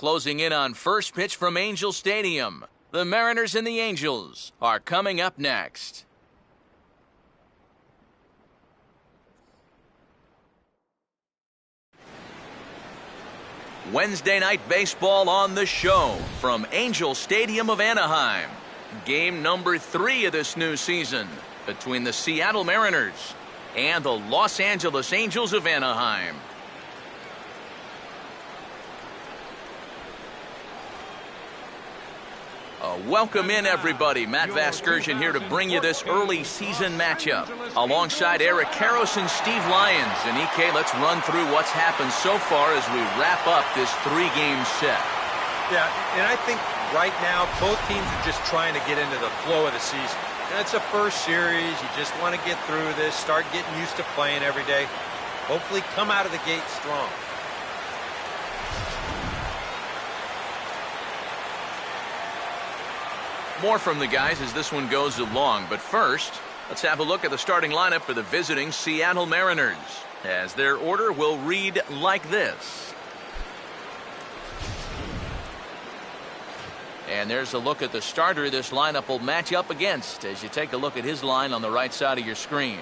closing in on first pitch from Angel Stadium. The Mariners and the Angels are coming up next. Wednesday night baseball on the show from Angel Stadium of Anaheim. Game number 3 of this new season between the Seattle Mariners and the Los Angeles Angels of Anaheim. Welcome in, everybody. Matt Vasgersian here to bring you this early season matchup alongside Eric Karros and Steve Lyons. And EK, let's run through what's happened so far as we wrap up this 3-game set. Yeah, and I think right now both teams are just trying to get into the flow of the season. And it's a first series. You just want to get through this, start getting used to playing every day. Hopefully come out of the gate strong. More from the guys as this one goes along, but first, let's have a look at the starting lineup for the visiting Seattle Mariners, as their order will read like this. And there's a look at the starter this lineup will match up against as you take a look at his line on the right side of your screen.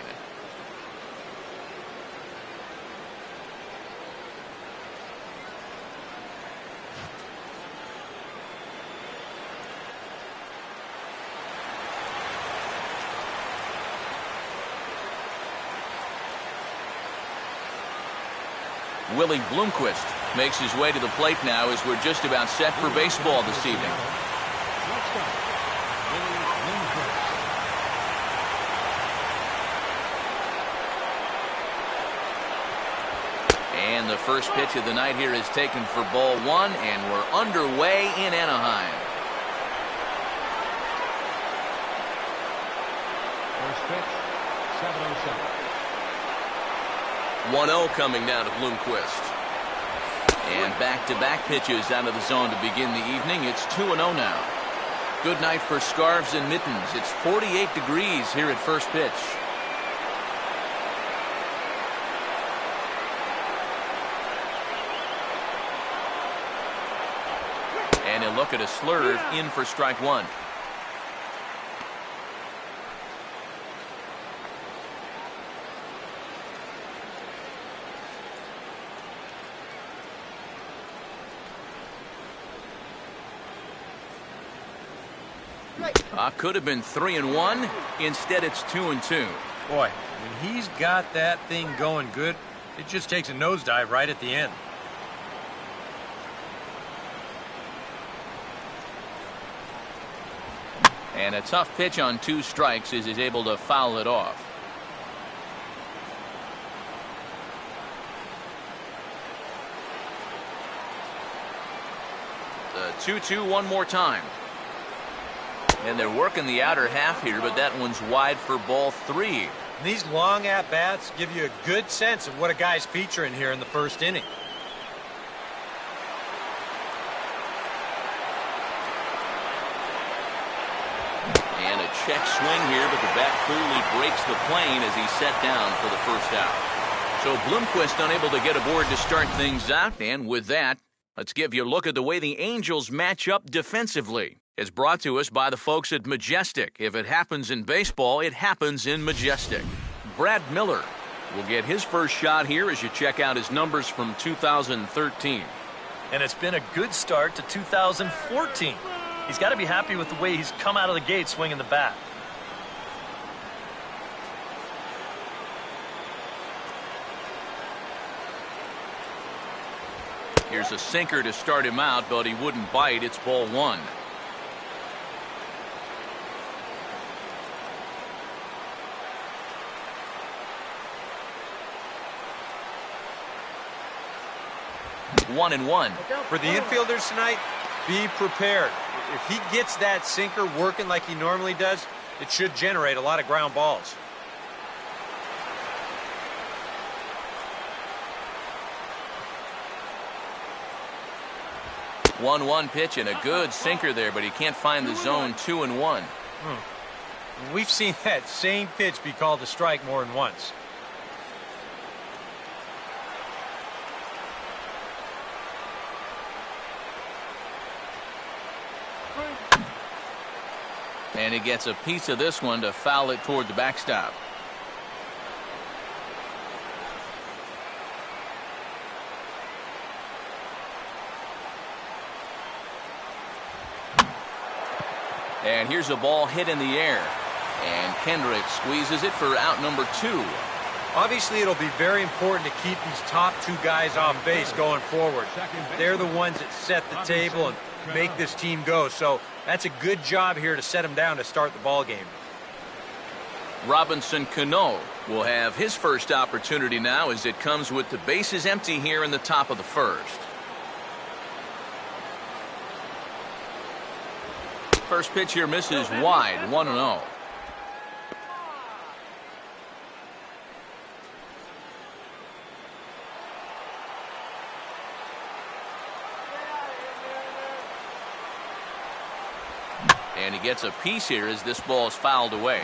Willie Bloomquist makes his way to the plate now as we're just about set for baseball this evening. And the first pitch of the night here is taken for ball 1, and we're underway in Anaheim. First pitch, 7-0. 1-0 coming down to Bloomquist. And back-to-back pitches out of the zone to begin the evening. It's 2-0 now. Good night for scarves and mittens. It's 48 degrees here at first pitch. And a look at a slurve in for strike 1. Could have been 3-1. Instead, it's 2-2. Boy, when he's got that thing going good, it just takes a nosedive right at the end. And a tough pitch on 2 strikes as he's able to foul it off. The 2-2 one more time. And they're working the outer half here, but that one's wide for ball 3. These long at-bats give you a good sense of what a guy's featuring here in the first inning. And a check swing here, but the bat clearly breaks the plane as he's set down for the first out. So Bloomquist unable to get aboard to start things out, and with that, let's give you a look at the way the Angels match up defensively. It's brought to us by the folks at Majestic. If it happens in baseball, it happens in Majestic. Brad Miller will get his first shot here as you check out his numbers from 2013. And it's been a good start to 2014. He's got to be happy with the way he's come out of the gate swinging the bat. Here's a sinker to start him out, but he wouldn't bite. It's ball 1. One and one. For the infielders tonight, be prepared. If he gets that sinker working like he normally does, it should generate a lot of ground balls. 1-1 pitch and a good sinker there, but he can't find the zone. 2-1. We've seen that same pitch be called a strike more than once. And he gets a piece of this one to foul it toward the backstop. And here's a ball hit in the air. And Kendrick squeezes it for out number 2. Obviously, it'll be very important to keep these top 2 guys off base going forward. They're the ones that set the table and make this team go. So that's a good job here to set them down to start the ball game. Robinson Cano will have his first opportunity now as it comes with the bases empty here in the top of the first. First pitch here misses wide, 1-0. And he gets a piece here as this ball is fouled away.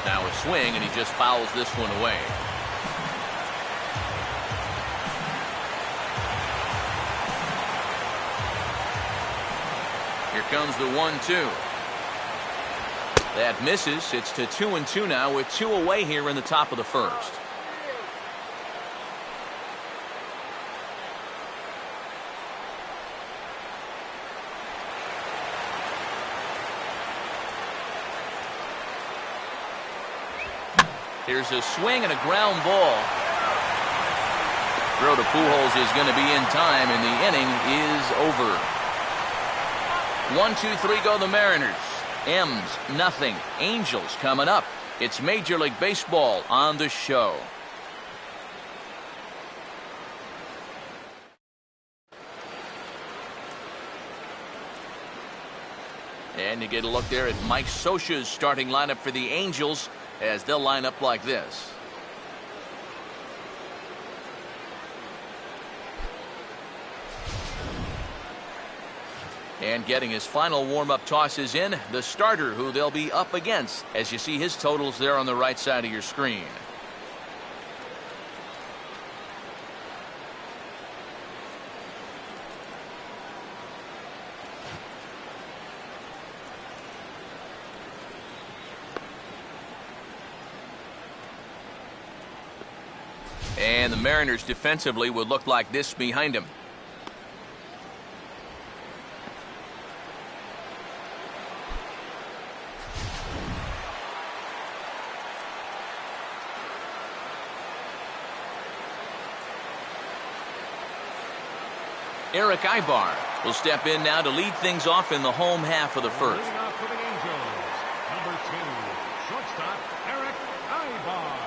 Now a swing, and he just fouls this one away. Here comes the 1-2. That misses. It's to 2-2 now with 2 away here in the top of the first. Here's a swing and a ground ball. Throw to Pujols is going to be in time, and the inning is over. 1-2-3 go the Mariners. M's nothing. Angels coming up. It's Major League Baseball on the show. And you get a look there at Mike Scioscia's starting lineup for the Angels, as they'll line up like this. And getting his final warm-up tosses in, the starter who they'll be up against, as you see his totals there on the right side of your screen. And the Mariners defensively would look like this behind him. Eric Ibar will step in now to lead things off in the home half of the first. Leading off for the Angels, number 2, shortstop Eric Ibar.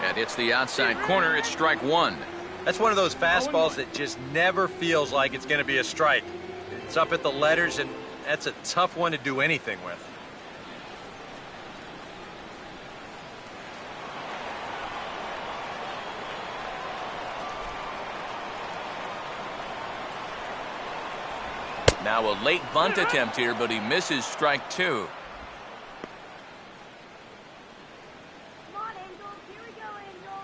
And it's the outside corner. It's strike 1. That's one of those fastballs that just never feels like it's going to be a strike. It's up at the letters, and that's a tough one to do anything with. Now a late bunt attempt here, but he misses strike 2. Come on, Angels. Here we go, Angels.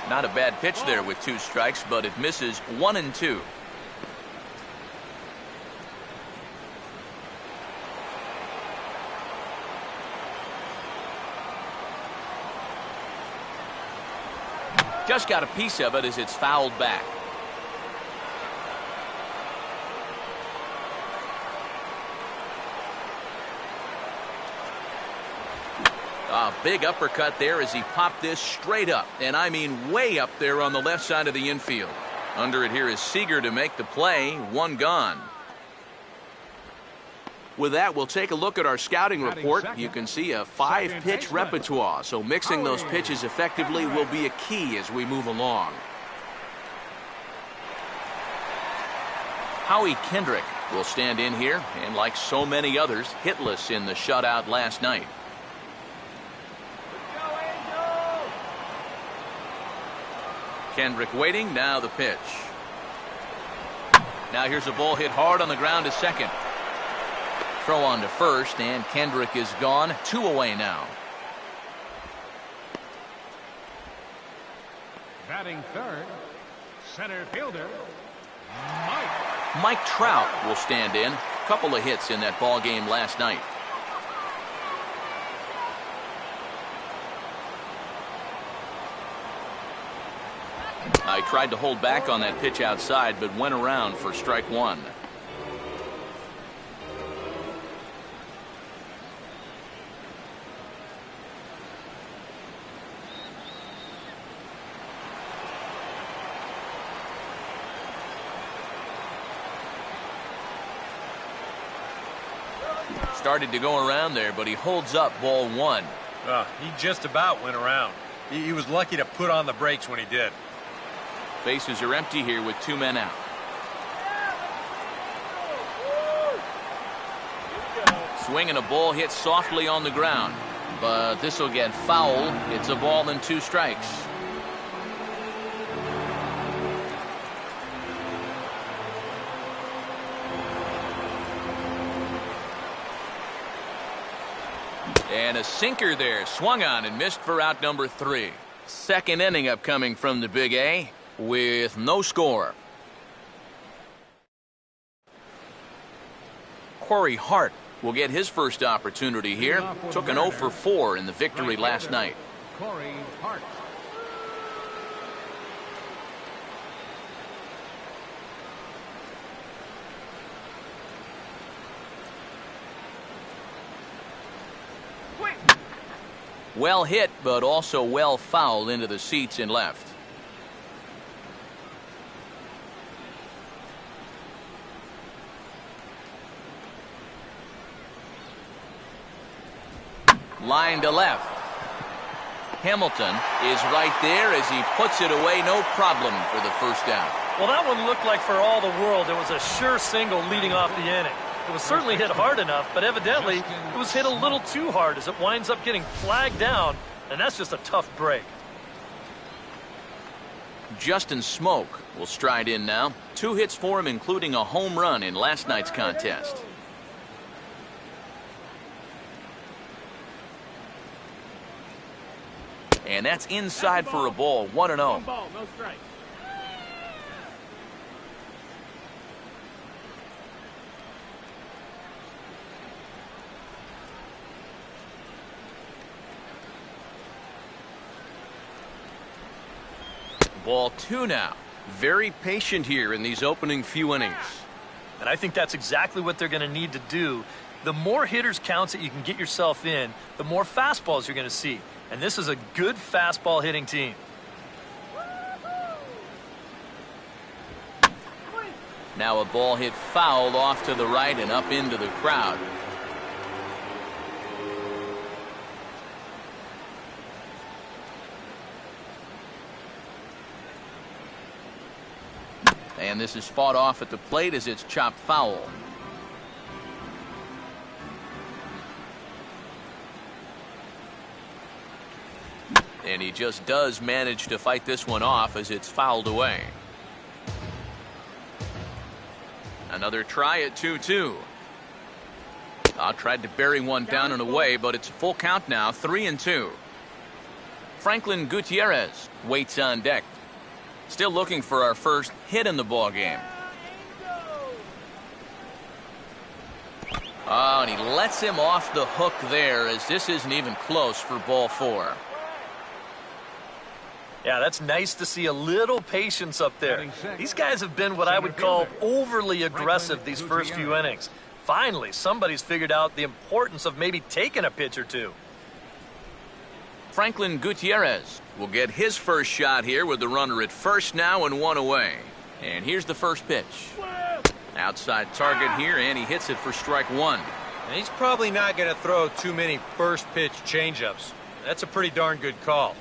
Not a bad pitch there with 2 strikes, but it misses 1-2. Just got a piece of it as it's fouled back. A big uppercut there as he popped this straight up, and I mean way up there on the left side of the infield. Under it here is Seager to make the play. 1 gone. With that, we'll take a look at our scouting report. You can see a 5-pitch repertoire, so mixing those pitches effectively will be a key as we move along. Howie Kendrick will stand in here, and like so many others, hitless in the shutout last night. Kendrick waiting, now the pitch. Now here's a ball hit hard on the ground to second. Throw on to first, and Kendrick is gone. 2 away now. Batting third, center fielder, Mike Trout will stand in. Couple of hits in that ball game last night. I tried to hold back on that pitch outside, but went around for strike 1. Started to go around there, but he holds up ball 1. He just about went around. He was lucky to put on the brakes when he did. Bases are empty here with 2 men out. Swing and a ball hit softly on the ground, but this will get foul. It's a ball and 2 strikes. And a sinker there, swung on and missed for out number 3. Second inning upcoming from the Big A with no score. Corey Hart will get his first opportunity here. Took an 0 for 4 in the victory last night. Corey Hart. Well hit, but also well fouled into the seats and left. Line to left. Hamilton is right there as he puts it away, no problem for the first down. Well, that one looked like for all the world it was a sure single leading off the inning. It was certainly hit hard enough, but evidently it was hit a little too hard as it winds up getting flagged down, and that's just a tough break. Justin Smoke will stride in now. 2 hits for him, including a home run in last night's contest. And that's inside for a ball, 1-0. 1 ball, no strike. Ball 2 now. Very patient here in these opening few innings. And I think that's exactly what they're going to need to do. The more hitters counts that you can get yourself in, the more fastballs you're going to see. And this is a good fastball hitting team. Now a ball hit foul off to the right and up into the crowd. And this is fought off at the plate as it's chopped foul. And he just does manage to fight this one off as it's fouled away. Another try at 2-2. Tried to bury one down and away, but it's a full count now, 3-2. Franklin Gutierrez waits on deck. Still looking for our first hit in the ball game. Oh, and he lets him off the hook there as this isn't even close for ball 4. Yeah, that's nice to see a little patience up there. These guys have been what I would call overly aggressive these first few innings. Finally, somebody's figured out the importance of maybe taking a pitch or two. Franklin Gutierrez will get his first shot here with the runner at first now and 1 away. And here's the first pitch. Outside target here, and he hits it for strike 1. And he's probably not going to throw too many first pitch changeups. That's a pretty darn good call.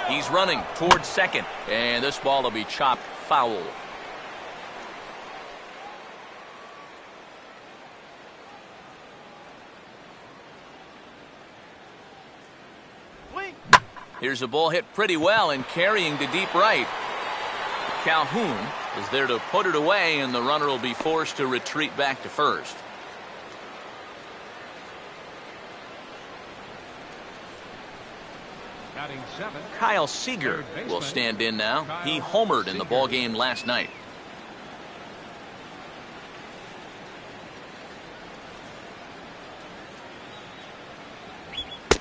He's running towards second, and this ball will be chopped foul. Here's a ball hit pretty well and carrying to deep right. Calhoun is there to put it away, and the runner will be forced to retreat back to first. Batting 7. Kyle Seager will stand in now. He homered in the ballgame last night.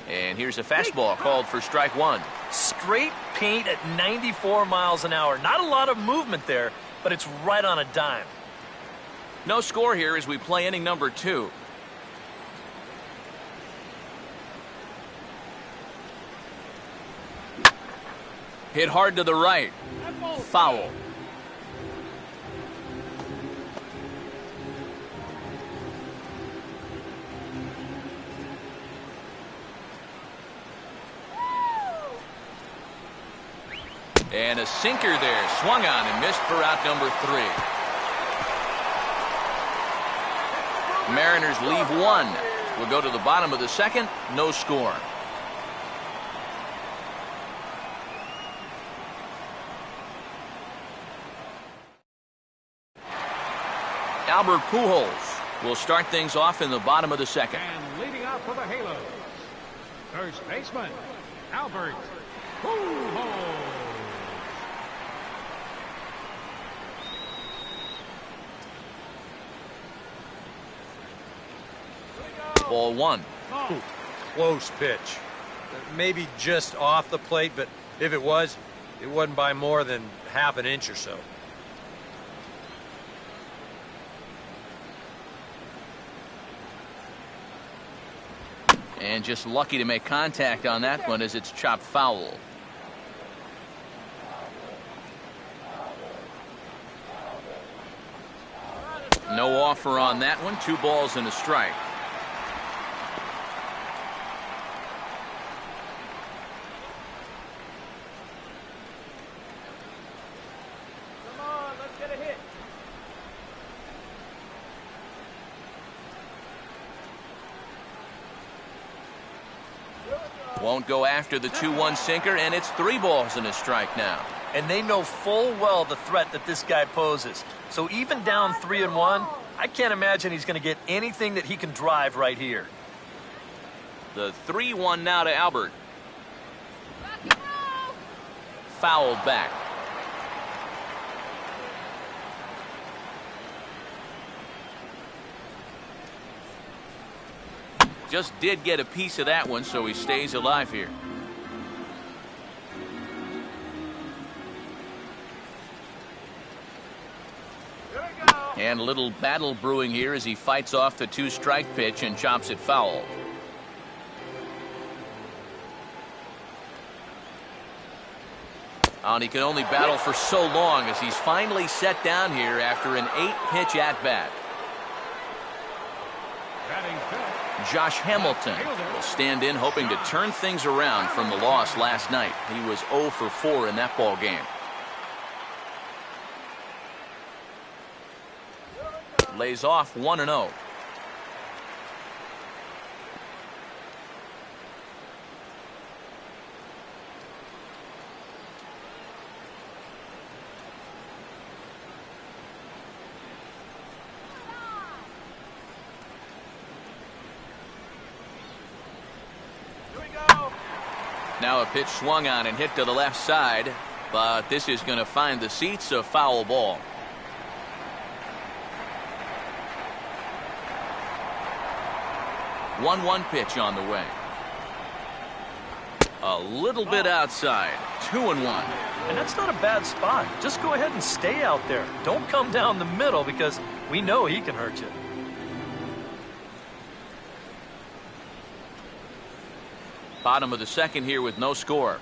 And here's a fastball called for strike one. Straight paint at 94 miles an hour. Not a lot of movement there, but it's right on a dime. No score here as we play inning number 2. Hit hard to the right. Foul. And a sinker there. Swung on and missed for out number 3. Mariners leave one. We'll go to the bottom of the second. No score. Albert Pujols will start things off in the bottom of the second. And leading off for the Halos, first baseman, Albert Pujols. Ball one. Close pitch. Maybe just off the plate, but if it was, it wasn't by more than half an inch or so. And just lucky to make contact on that one as it's chopped foul. No offer on that one. 2 balls and a strike. Come on, let's get a hit. Won't go after the 2-1 sinker, and it's 3 balls and a strike now. And they know full well the threat that this guy poses. So even down 3-1, I can't imagine he's going to get anything that he can drive right here. The 3-1 now to Albert. Fouled back. Just did get a piece of that one, so he stays alive here. And a little battle brewing here as he fights off the 2-strike pitch and chops it foul. And he can only battle for so long as he's finally set down here after an 8-pitch at-bat. Batting 5th, Josh Hamilton will stand in hoping to turn things around from the loss last night. He was 0 for 4 in that ball game. Lays off 1-0. Now a pitch swung on and hit to the left side, but this is going to find the seats, a foul ball. One pitch on the way. A little bit outside. 2-1. And that's not a bad spot. Just go ahead and stay out there. Don't come down the middle because we know he can hurt you. Bottom of the second here with no score.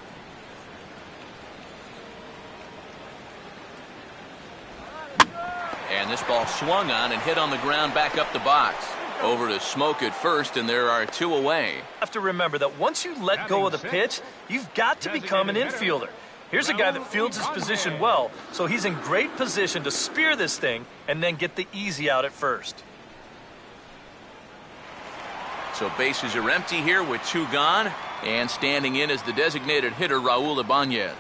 And this ball swung on and hit on the ground back up the box. Over to Smoke at first, and there are 2 away. You have to remember that once you let go of the pitch, you've got to become an infielder. Here's a guy that fields his position well, so he's in great position to spear this thing and then get the easy out at first. So bases are empty here with 2 gone, And standing in is the designated hitter, Raul Ibanez.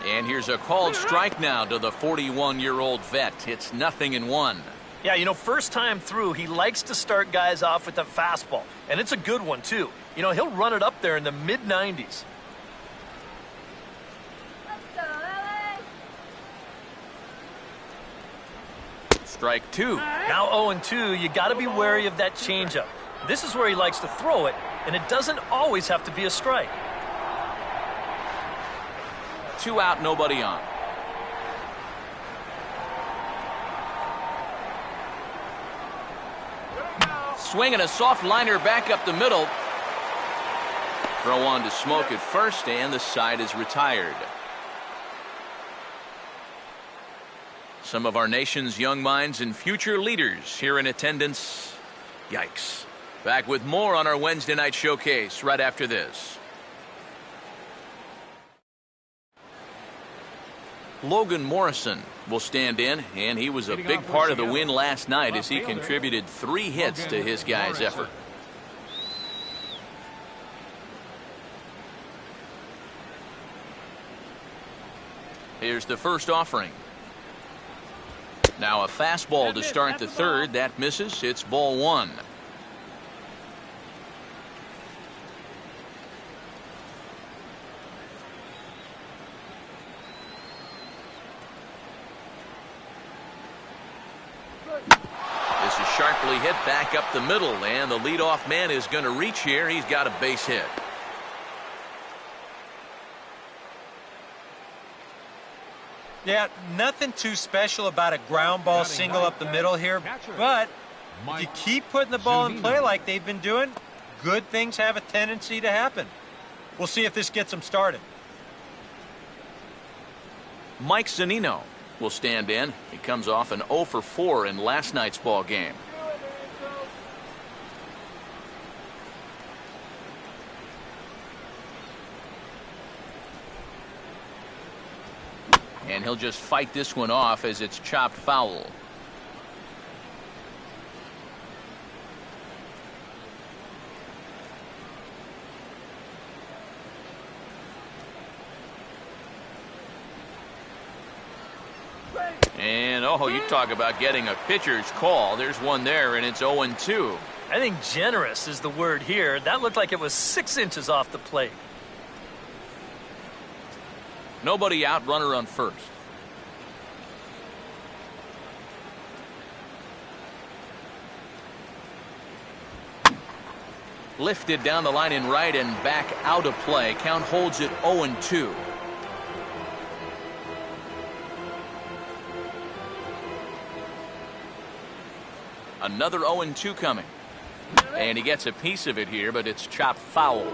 And here's a called strike now to the 41-year-old vet. It's 0-1. Yeah, you know, first time through, he likes to start guys off with a fastball. And it's a good one, too. You know, he'll run it up there in the mid-90s. Let's go, LA. Strike 2. Now 0-2, you got to be wary of that changeup. This is where he likes to throw it, and it doesn't always have to be a strike. 2 out, nobody on. Swinging a soft liner back up the middle. Throw on to Smoke at first, and the side is retired. Some of our nation's young minds and future leaders here in attendance. Yikes. Back with more on our Wednesday night showcase right after this. Logan Morrison will stand in, and he was a big part of the win last night as he contributed 3 hits to his guys' effort. Here's the first offering. Now a fastball to start the third. That misses. It's ball 1. This is sharply hit back up the middle, and the leadoff man is going to reach here. He's got a base hit. Yeah, nothing too special about a ground ball single up the middle here, but if you keep putting the ball in play like they've been doing, good things have a tendency to happen. We'll see if this gets them started. Mike Zunino will stand in. He comes off an 0 for 4 in last night's ball game. And he'll just fight this one off as it's chopped foul. And, oh, you talk about getting a pitcher's call. There's one there, and it's 0-2. I think generous is the word here. That looked like it was 6 inches off the plate. Nobody out, runner on first. Lifted down the line in right and back out of play. Count holds it 0-2. Another 0-2 coming. And he gets a piece of it here, but it's chopped foul.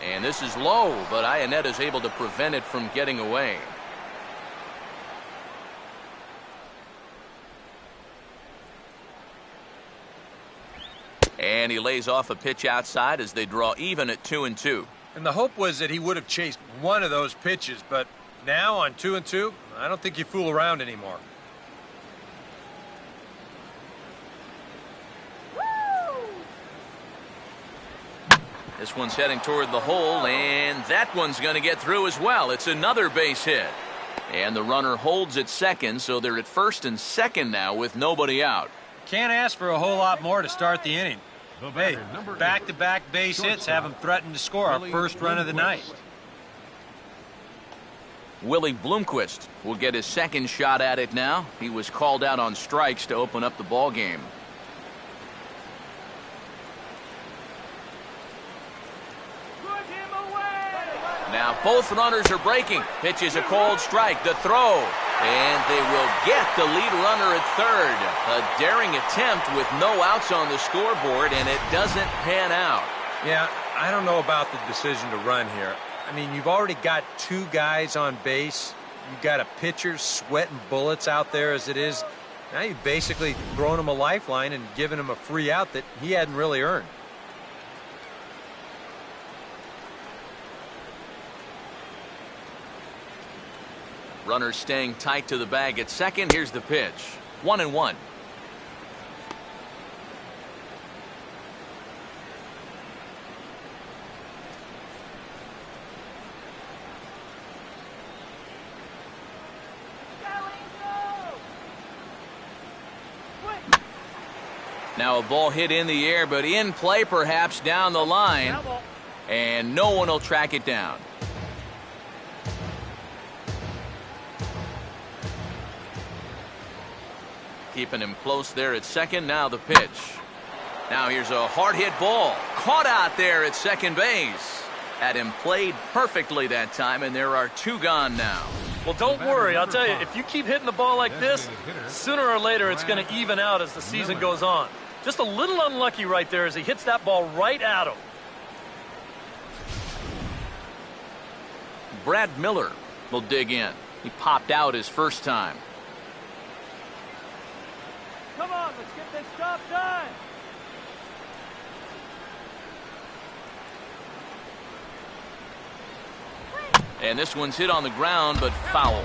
And this is low, but Ionette is able to prevent it from getting away. And he lays off a pitch outside as they draw even at 2-2. And the hope was that he would have chased one of those pitches, but now on 2-2, I don't think you fool around anymore. This one's heading toward the hole, and that one's going to get through as well. It's another base hit. And the runner holds at second, so they're at first and second now with nobody out. Can't ask for a whole lot more to start the inning. Hey, back-to-back base hits have them threaten to score our first run of the night. Willie Bloomquist will get his second shot at it now. He was called out on strikes to open up the ball game. Now both runners are breaking. Pitch is a cold strike. The throw. And they will get the lead runner at third. A daring attempt with no outs on the scoreboard, and it doesn't pan out. Yeah, I don't know about the decision to run here. I mean, you've already got 2 guys on base. You've got a pitcher sweating bullets out there as it is. Now you've basically thrown him a lifeline and given him a free out that he hadn't really earned. Runner staying tight to the bag at second. Here's the pitch. 1-1. Now a ball hit in the air, but in play perhaps down the line. And no one will track it down. Keeping him close there at second. Now the pitch. Now here's a hard hit ball. Caught out there at second base. Had him played perfectly that time, and there are two gone now. Well, don't worry. I'll tell you, if you keep hitting the ball like this, sooner or later it's going to even out as the season goes on. Just a little unlucky right there as he hits that ball right at him. Brad Miller will dig in. He popped out his first time. Come on, let's get this job done. And this one's hit on the ground, but foul.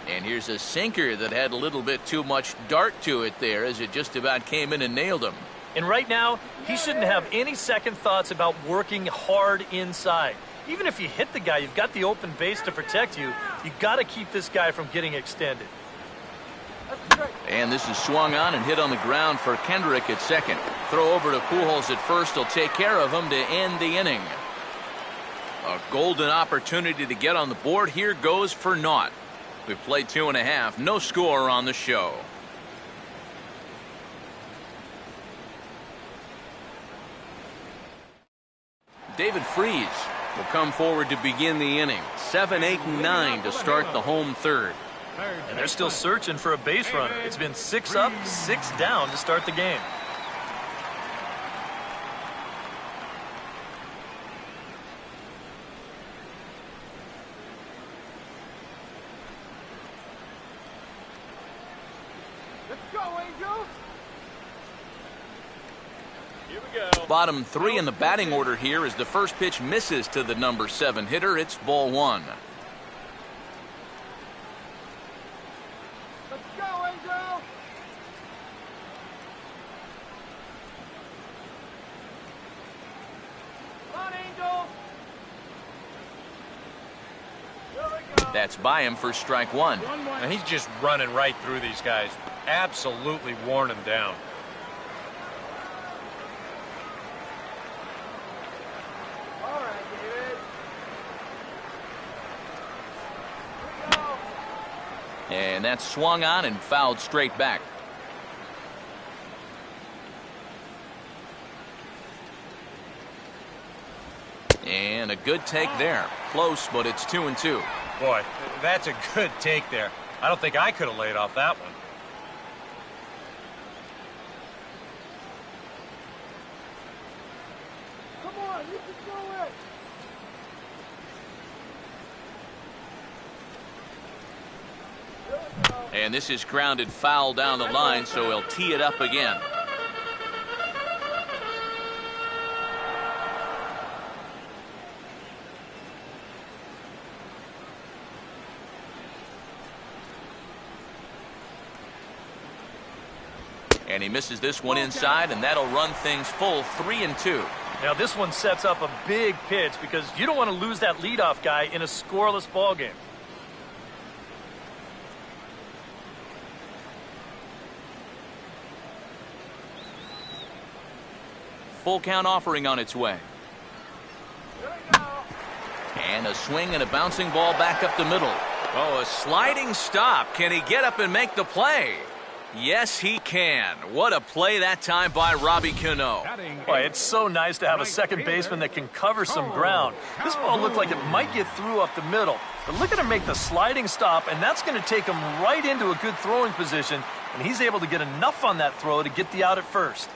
And here's a sinker that had a little bit too much dart to it there as it just about came in and nailed him. And right now, he shouldn't have any second thoughts about working hard inside. Even if you hit the guy, you've got the open base to protect you. You got to keep this guy from getting extended. And this is swung on and hit on the ground for Kendrick at second. Throw over to Pujols at first. He'll take care of him to end the inning. A golden opportunity to get on the board here goes for naught. We've played 2.5. No score on the show. David Freese will come forward to begin the inning. 7, 8, and 9 to start the home third. And they're still searching for a base runner. It's been 6 up, 6 down to start the game. Let's go, Angel. Here we go. Bottom 3 in the batting order here as the first pitch misses to the number 7 hitter. It's ball 1. Let's go, Angel. Come on, Angel. Here we go. That's by him for strike 1. And he's just running right through these guys. Absolutely worn them down. All right, David. Here we go. And that's swung on and fouled straight back. And a good take there. Close, but it's 2-2. Boy, that's a good take there. I don't think I could have laid off that one. Come on, you can do it. Here we go. And this is grounded foul down the line, so he'll tee it up again. And he misses this one inside, and that'll run things full 3-2. Now this one sets up a big pitch because you don't want to lose that leadoff guy in a scoreless ball game. Full count offering on its way. Here we go. And a swing and a bouncing ball back up the middle. Oh, a sliding stop. Can he get up and make the play? Yes, he can. What a play that time by Robbie Cano. Boy, it's so nice to have a second baseman that can cover some ground. This ball looked like it might get through up the middle. But look at him make the sliding stop, and that's going to take him right into a good throwing position. And he's able to get enough on that throw to get the out at first.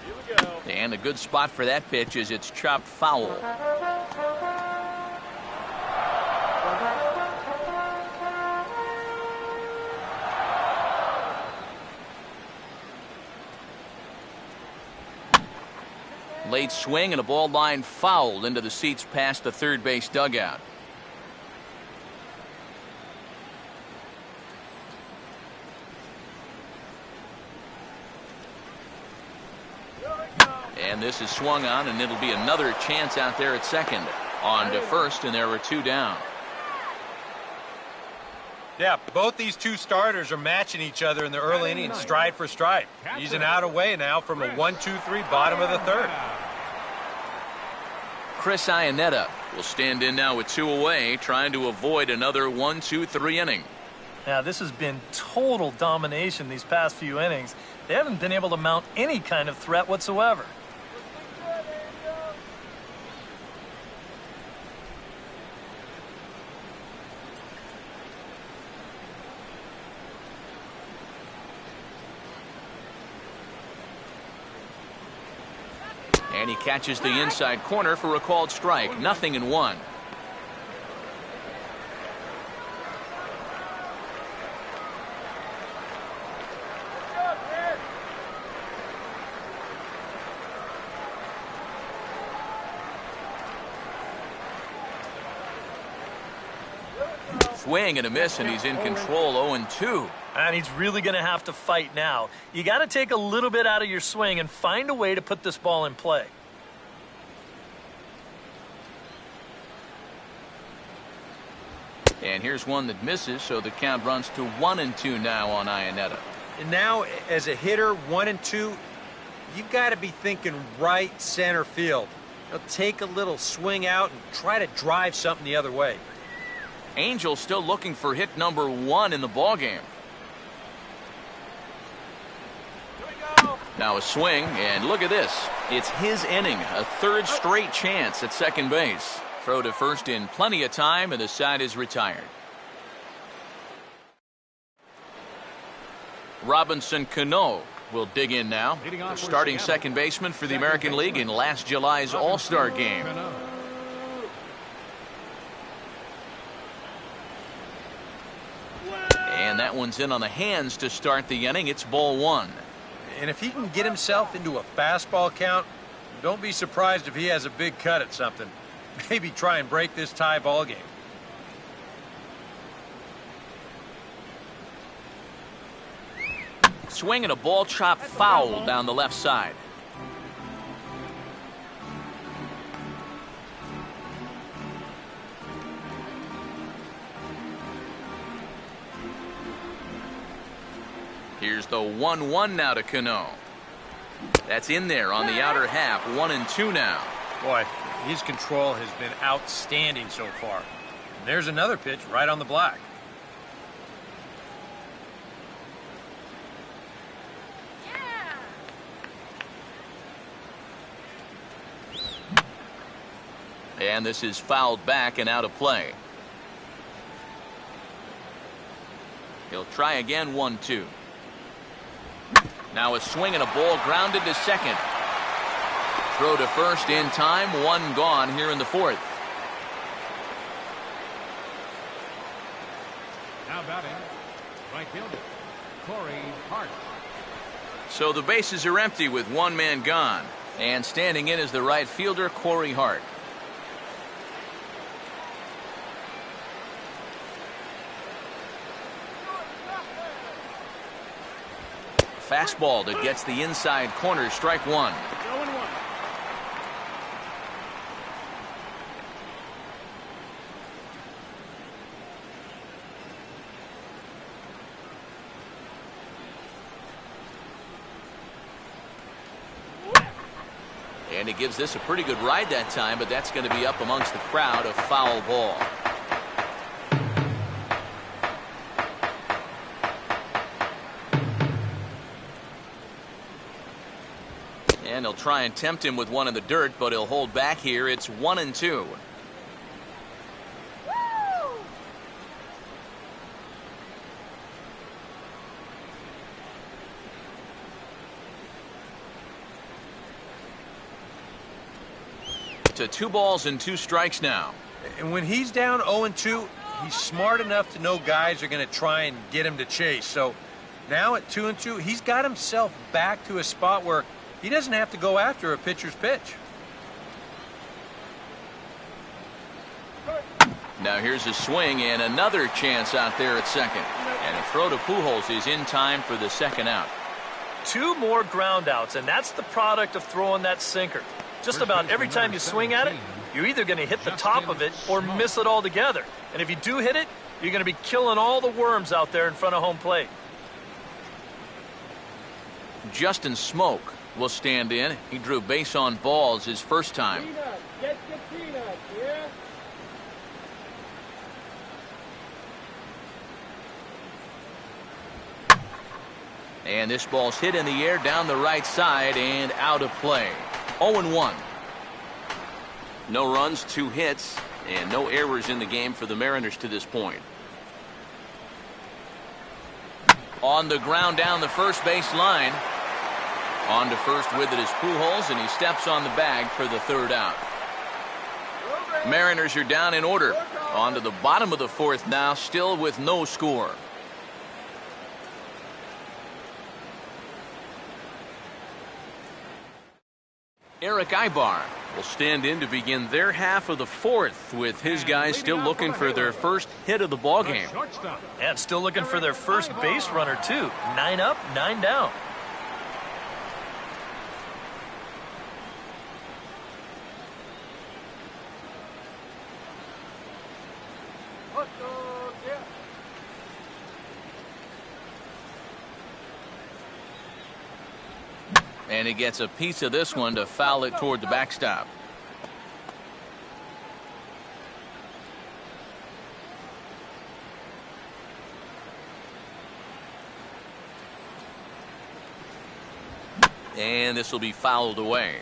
Here we go. And a good spot for that pitch as it's chopped foul. Late swing and a ball line fouled into the seats past the third base dugout. And this is swung on, and it'll be another chance out there at second. On to first, and there were two down. Yeah, both these two starters are matching each other in the early innings, stride for stride. He's an out away now from a 1-2-3 bottom of the third. Chris Iannetta will stand in now with two away, trying to avoid another 1-2-3 inning. Now, this has been total domination these past few innings. They haven't been able to mount any kind of threat whatsoever. And he catches the inside corner for a called strike. 0-1. Swing and a miss, and he's in control. 0-2. And he's really going to have to fight now. You got to take a little bit out of your swing and find a way to put this ball in play. And here's one that misses, so the count runs to 1-2 now on Iannetta. And now, as a hitter, 1-2, you've got to be thinking right center field. Take a little swing out and try to drive something the other way. Angel still looking for hit number 1 in the ballgame. Now a swing, and look at this. It's his inning, a third straight chance at second base. Throw to first in plenty of time, and the side is retired. Robinson Cano will dig in now. The starting second baseman for the American League in last July's All-Star game. And that one's in on the hands to start the inning. It's ball 1. And if he can get himself into a fastball count, don't be surprised if he has a big cut at something. Maybe try and break this tie ball game. Swing and a ball chopped foul down the left side. Here's the 1-1 now to Cano. That's in there on the outer half. 1-2 now. Boy, his control has been outstanding so far. And there's another pitch right on the black. And this is fouled back and out of play. He'll try again. 1-2. Now a swing and a ball grounded to second. Throw to first in time. One gone here in the fourth. Now batting, right fielder, Corey Hart. So the bases are empty with one man gone. And standing in is the right fielder, Corey Hart. Fastball that gets the inside corner. Strike 1. And he gives this a pretty good ride that time, but that's going to be up amongst the crowd. A foul ball. And he'll try and tempt him with one in the dirt, but he'll hold back here. It's 1-2. to 2 balls and 2 strikes now. And when he's down 0-2, he's smart enough to know guys are going to try and get him to chase. So now at 2-2, he's got himself back to a spot where he doesn't have to go after a pitcher's pitch. Now here's a swing and another chance out there at second. And a throw to Pujols is in time for the second out. 2 more ground outs, and that's the product of throwing that sinker. Just about every time you swing at it, you're either going to hit the top of it or miss it altogether. And if you do hit it, you're going to be killing all the worms out there in front of home plate. Justin Smoke will stand in. He drew base on balls his first time. Get your peanuts, yeah? And this ball's hit in the air down the right side and out of play. 0-1. No runs, 2 hits, and no errors in the game for the Mariners to this point. On the ground down the first base line. On to first with it is Pujols, and he steps on the bag for the 3rd out. Mariners are down in order. On to the bottom of the 4th now, still with no score. Eric Ibar will stand in to begin their half of the 4th, with his guys still looking for their first hit of the ballgame. And still looking for their first base runner, too. 9 up, 9 down. And he gets a piece of this one to foul it toward the backstop. And this will be fouled away.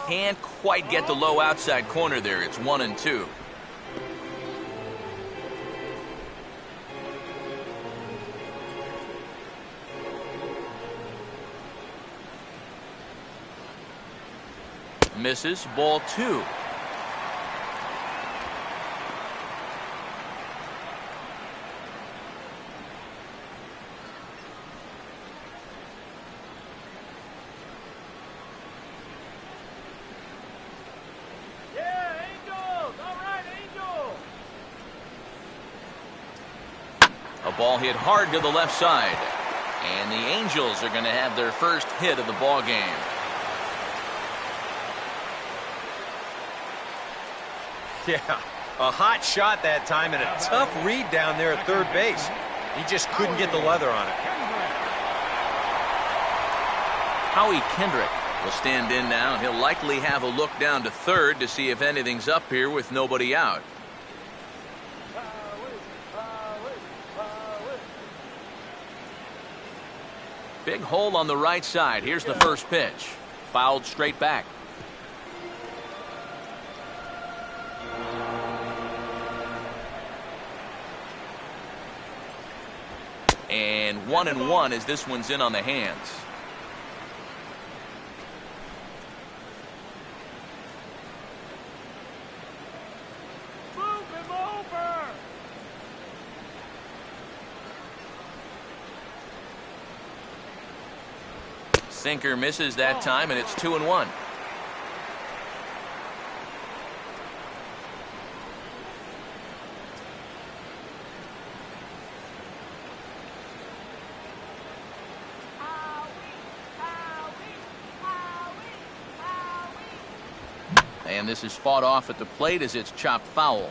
Can't quite get the low outside corner there. It's 1-2. Misses, ball 2. Ball hit hard to the left side. And the Angels are going to have their first hit of the ball game. Yeah, a hot shot that time and a tough read down there at third base. He just couldn't get the leather on it. Howie Kendrick will stand in now, and he'll likely have a look down to third to see if anything's up here with nobody out. Big hole on the right side. Here's the first pitch. Fouled straight back. And 1-1 as this one's in on the hands. Sinker misses that time, and it's 2-1. And this is fought off at the plate as it's chopped foul.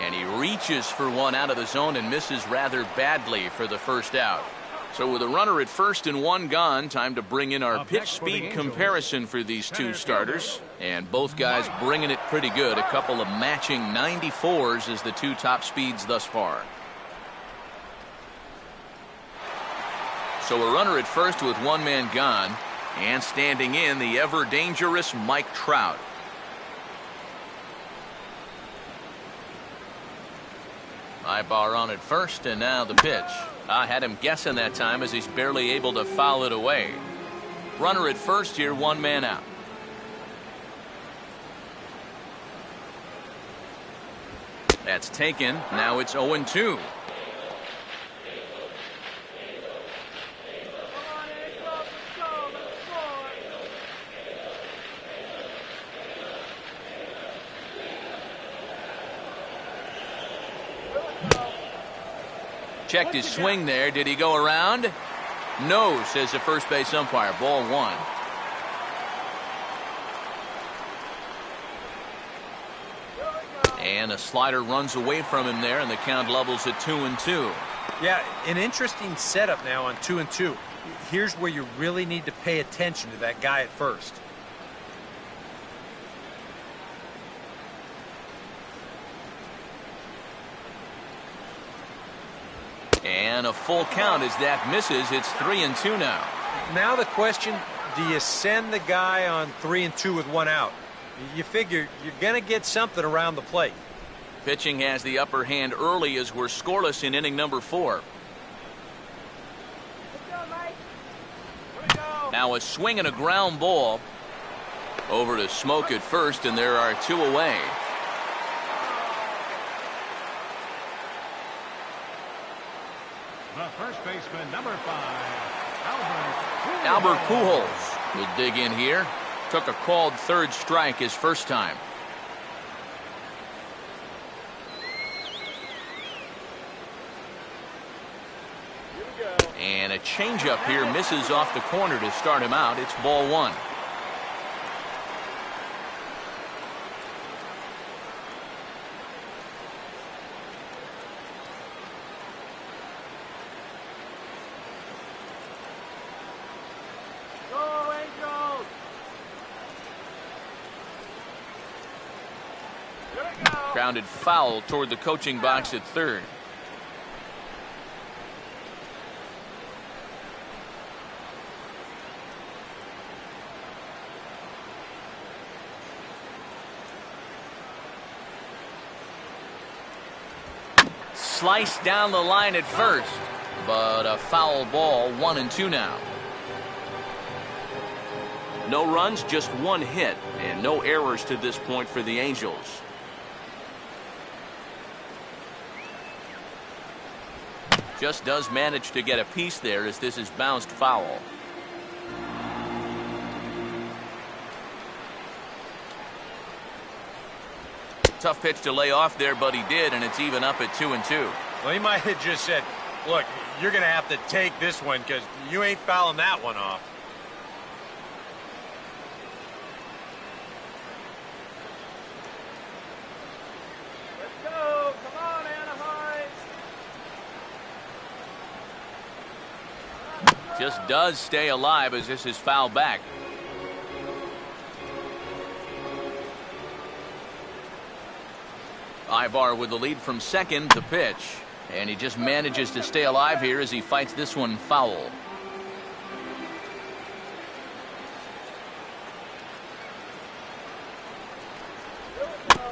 And he reaches for one out of the zone and misses rather badly for the first out. So with a runner at first and one gone, time to bring in our pitch speed comparison for these two starters. And both guys bringing it pretty good. A couple of matching 94s as the two top speeds thus far. So a runner at first with one man gone. And standing in, the ever-dangerous Mike Trout. Ibar on at first, and now the pitch. I had him guessing that time as he's barely able to foul it away. Runner at first here, one man out. That's taken. Now it's 0-2. Checked his swing there. Did he go around? No, says the first base umpire. Ball one. And a slider runs away from him there, and the count levels at 2-2. Yeah, an interesting setup now on 2-2. Here's where you really need to pay attention to that guy at first. And a full count as that misses. It's 3-2 now. Now the question, do you send the guy on 3-2 with one out? You figure you're going to get something around the plate. Pitching has the upper hand early as we're scoreless in inning number 4. Now a swing and a ground ball. Over to Smoke at first, and there are two away. The first baseman, number 5, Albert Pujols will dig in here. Took a called third strike his first time. And a changeup here misses off the corner to start him out. It's ball one. Grounded foul toward the coaching box at third. Sliced down the line at first, but a foul ball. 1-2 now. No runs, just one hit, and no errors to this point for the Angels. Just does manage to get a piece there as this is bounced foul. Tough pitch to lay off there, but he did, and it's even up at 2-2. Well, he might have just said, look, you're going to have to take this one because you ain't fouling that one off. Let's go. Come on, Anaheim. Just does stay alive as this is fouled back. Ibar with the lead from second. The pitch, and he just manages to stay alive here as he fights this one foul.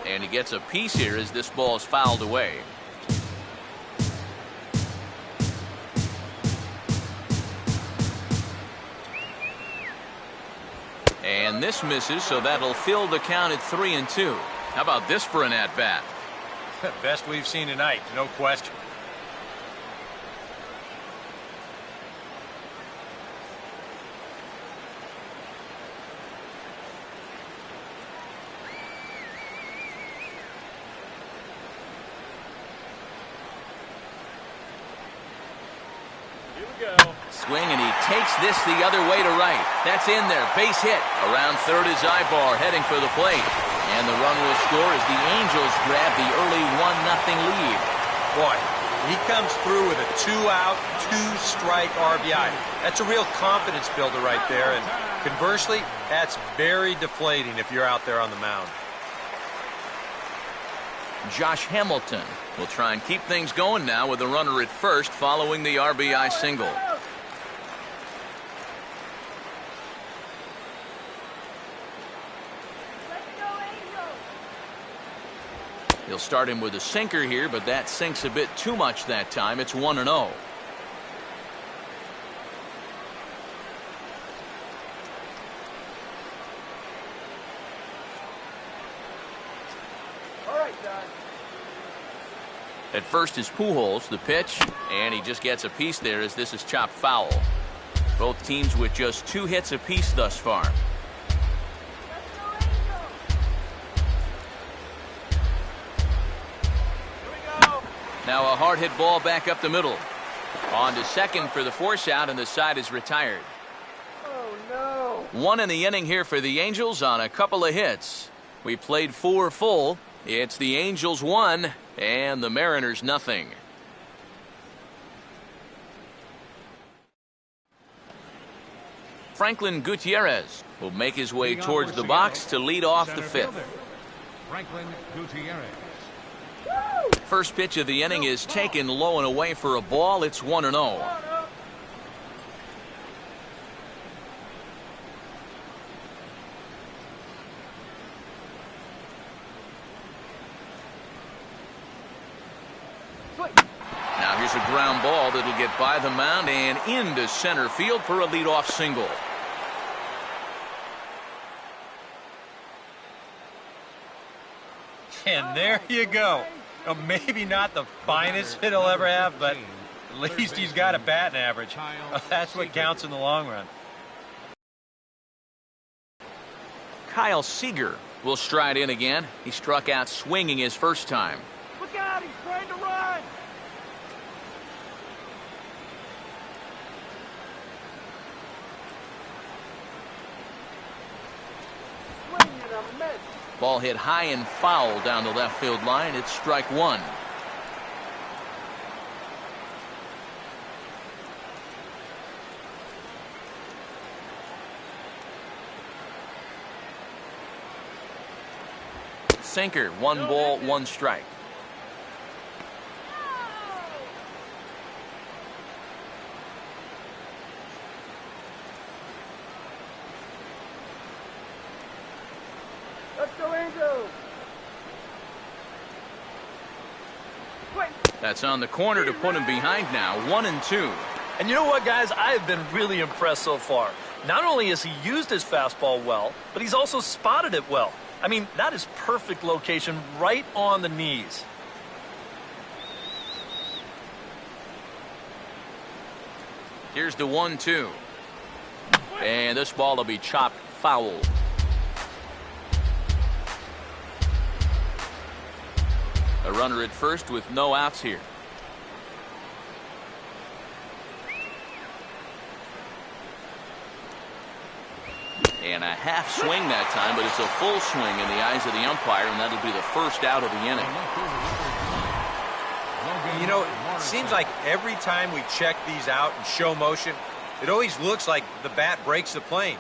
And he gets a piece here as this ball is fouled away. And this misses, so that'll fill the count at 3-2. How about this for an at-bat? Best we've seen tonight, no question. Here we go. Swing, and he takes this the other way to right. That's in there. Base hit. Around third is Ibar heading for the plate. And the run will score as the Angels grab the early 1-0 lead. Boy, He comes through with a 2-out, 2-strike RBI. That's a real confidence builder right there. And conversely, that's very deflating if you're out there on the mound. Josh Hamilton will try and keep things going now with a runner at first following the RBI single. He'll start him with a sinker here, but that sinks a bit too much that time. It's 1-0. At first is Pujols, the pitch, and he just gets a piece there as this is chopped foul. Both teams with just 2 hits apiece thus far. Now a hard hit ball back up the middle. On to second for the force out, and the side is retired. Oh, no. 1 in the inning here for the Angels on a couple of hits. We played 4 full. It's the Angels 1 and the Mariners nothing. Franklin Gutierrez will make his way towards the box to lead off the 5th. Franklin Gutierrez. First pitch of the inning is taken low and away for a ball. It's 1-0. Now here's a ground ball that'll get by the mound and into center field for a leadoff single. And there you go. Well, maybe not the finest hit he'll ever have, but at least he's got a batting average. That's what counts in the long run. Kyle Seager will stride in again. He struck out swinging his first time. Look out, he's trying to run. Swing and a miss. Ball hit high and foul down the left field line. It's strike 1. Sinker, 1 ball, 1 strike. Let's go, Angels. Wait. That's on the corner to put him behind now. 1-2. And you know what, guys? I have been really impressed so far. Not only has he used his fastball well, but he's also spotted it well. I mean, that is perfect location right on the knees. Here's the 1-2. And this ball will be chopped foul. A runner at first with no outs here. And a half swing that time, but it's a full swing in the eyes of the umpire, and that'll be the first out of the inning. You know, it seems like every time we check these out and show motion, it always looks like the bat breaks the plane.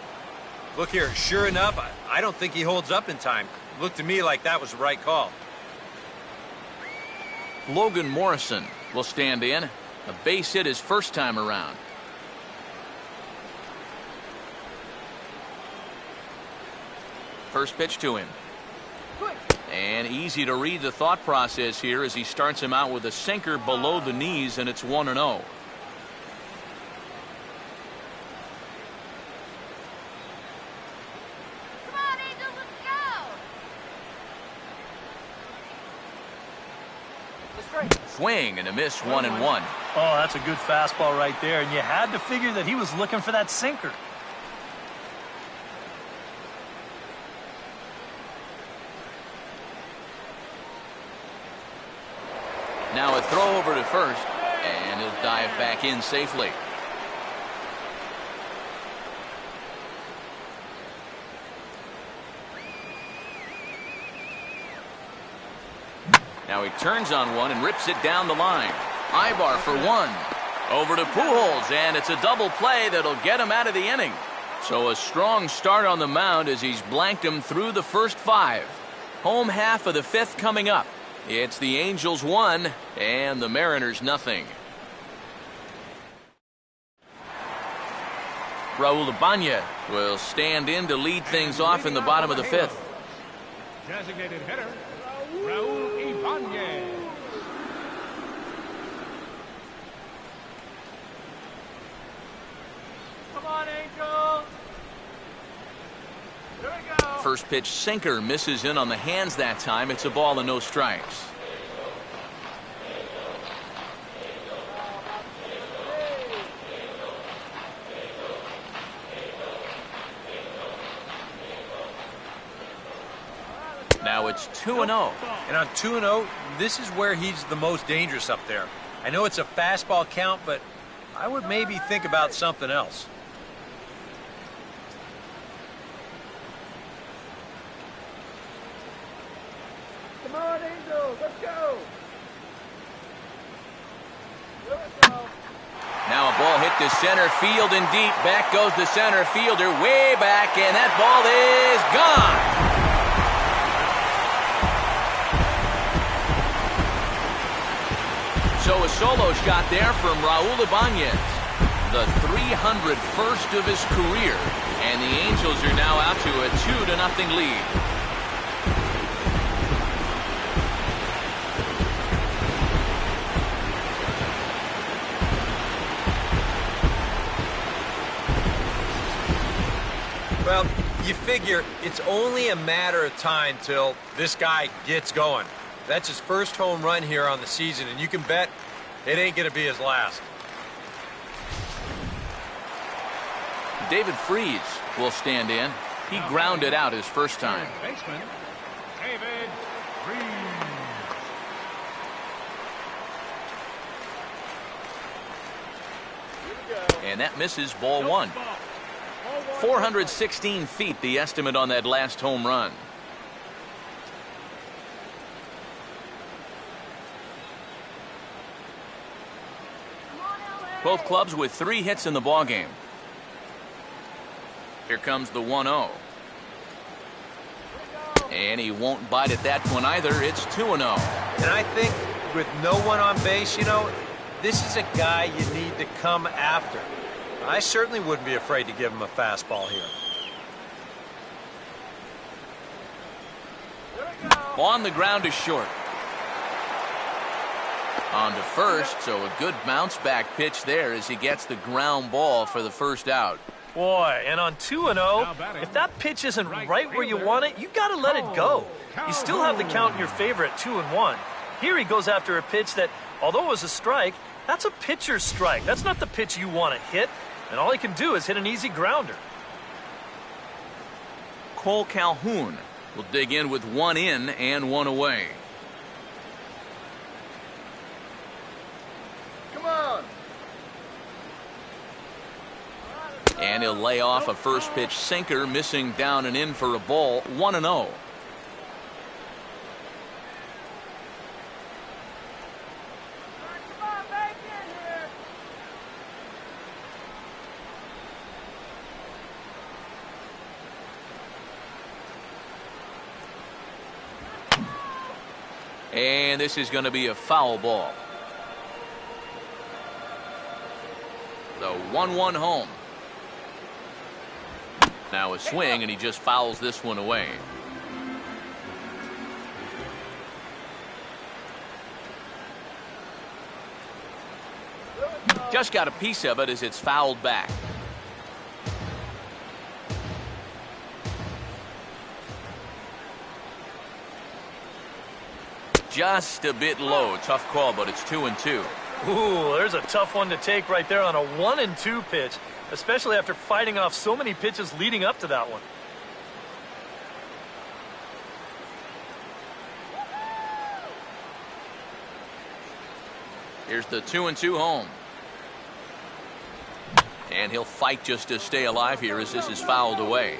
Look here, sure enough, I don't think he holds up in time. It looked to me like that was the right call. Logan Morrison will stand in. A base hit his first time around. First pitch to him. And easy to read the thought process here as he starts him out with a sinker below the knees, and it's 1-0. Come on, Angels, let's go. Swing and a miss, 1-1. Oh, that's a good fastball right there, and you had to figure that he was looking for that sinker. Now a throw over to first, and he'll dive back in safely. Now he turns on one and rips it down the line. Ibar for one. Over to Pujols, and it's a double play that'll get him out of the inning. So a strong start on the mound as he's blanked him through the first 5. Home half of the 5th coming up. It's the Angels 1 and the Mariners nothing. Raul Ibanez will stand in to lead things off in the bottom of the 5th. Designated hitter, Raul Ibanez. Come on, Angel. Here we go. First pitch sinker misses in on the hands that time. It's a ball and no strikes. Now it's 2-0. And on 2-0, this is where he's the most dangerous up there. I know it's a fastball count, but I would maybe think about something else. Come on, Angel. Let's go. Now a ball hit to center field and deep. Back goes the center fielder way back, and that ball is gone. So a solo shot there from Raul Ibanez, the 301st of his career, and the Angels are now out to a 2-0 lead. Well, you figure it's only a matter of time till this guy gets going. That's his first home run here on the season, and you can bet it ain't going to be his last. David Freese will stand in. He grounded out his first time. Baseman, David Freese. And that misses ball 1. 416 feet, the estimate on that last home run. Both clubs with 3 hits in the ballgame. Here comes the 1-0. And he won't bite at that one either. It's 2-0. And I think with no one on base, you know, this is a guy you need to come after. I certainly wouldn't be afraid to give him a fastball here. On the ground is short. On to first, so a good bounce-back pitch there as he gets the ground ball for the first out. Boy, and on 2-0, if that pitch isn't right where you want it, you got to let it go. You still have the count in your favor at 2-1. Here he goes after a pitch that, although it was a strike, that's a pitcher's strike. That's not the pitch you want to hit, and all he can do is hit an easy grounder. Cole Calhoun will dig in with 1 in and 1 away. And he'll lay off a first pitch sinker, missing down and in for a ball. 1-0. And this is going to be a foul ball. The 1-1 home. Now a swing, and he just fouls this one away. Just got a piece of it as it's fouled back. Just a bit low. Tough call, but it's 2-2. Ooh, there's a tough one to take right there on a 1-2 pitch, especially after fighting off so many pitches leading up to that one. Here's the 2-2 home. And he'll fight just to stay alive here as this is fouled away.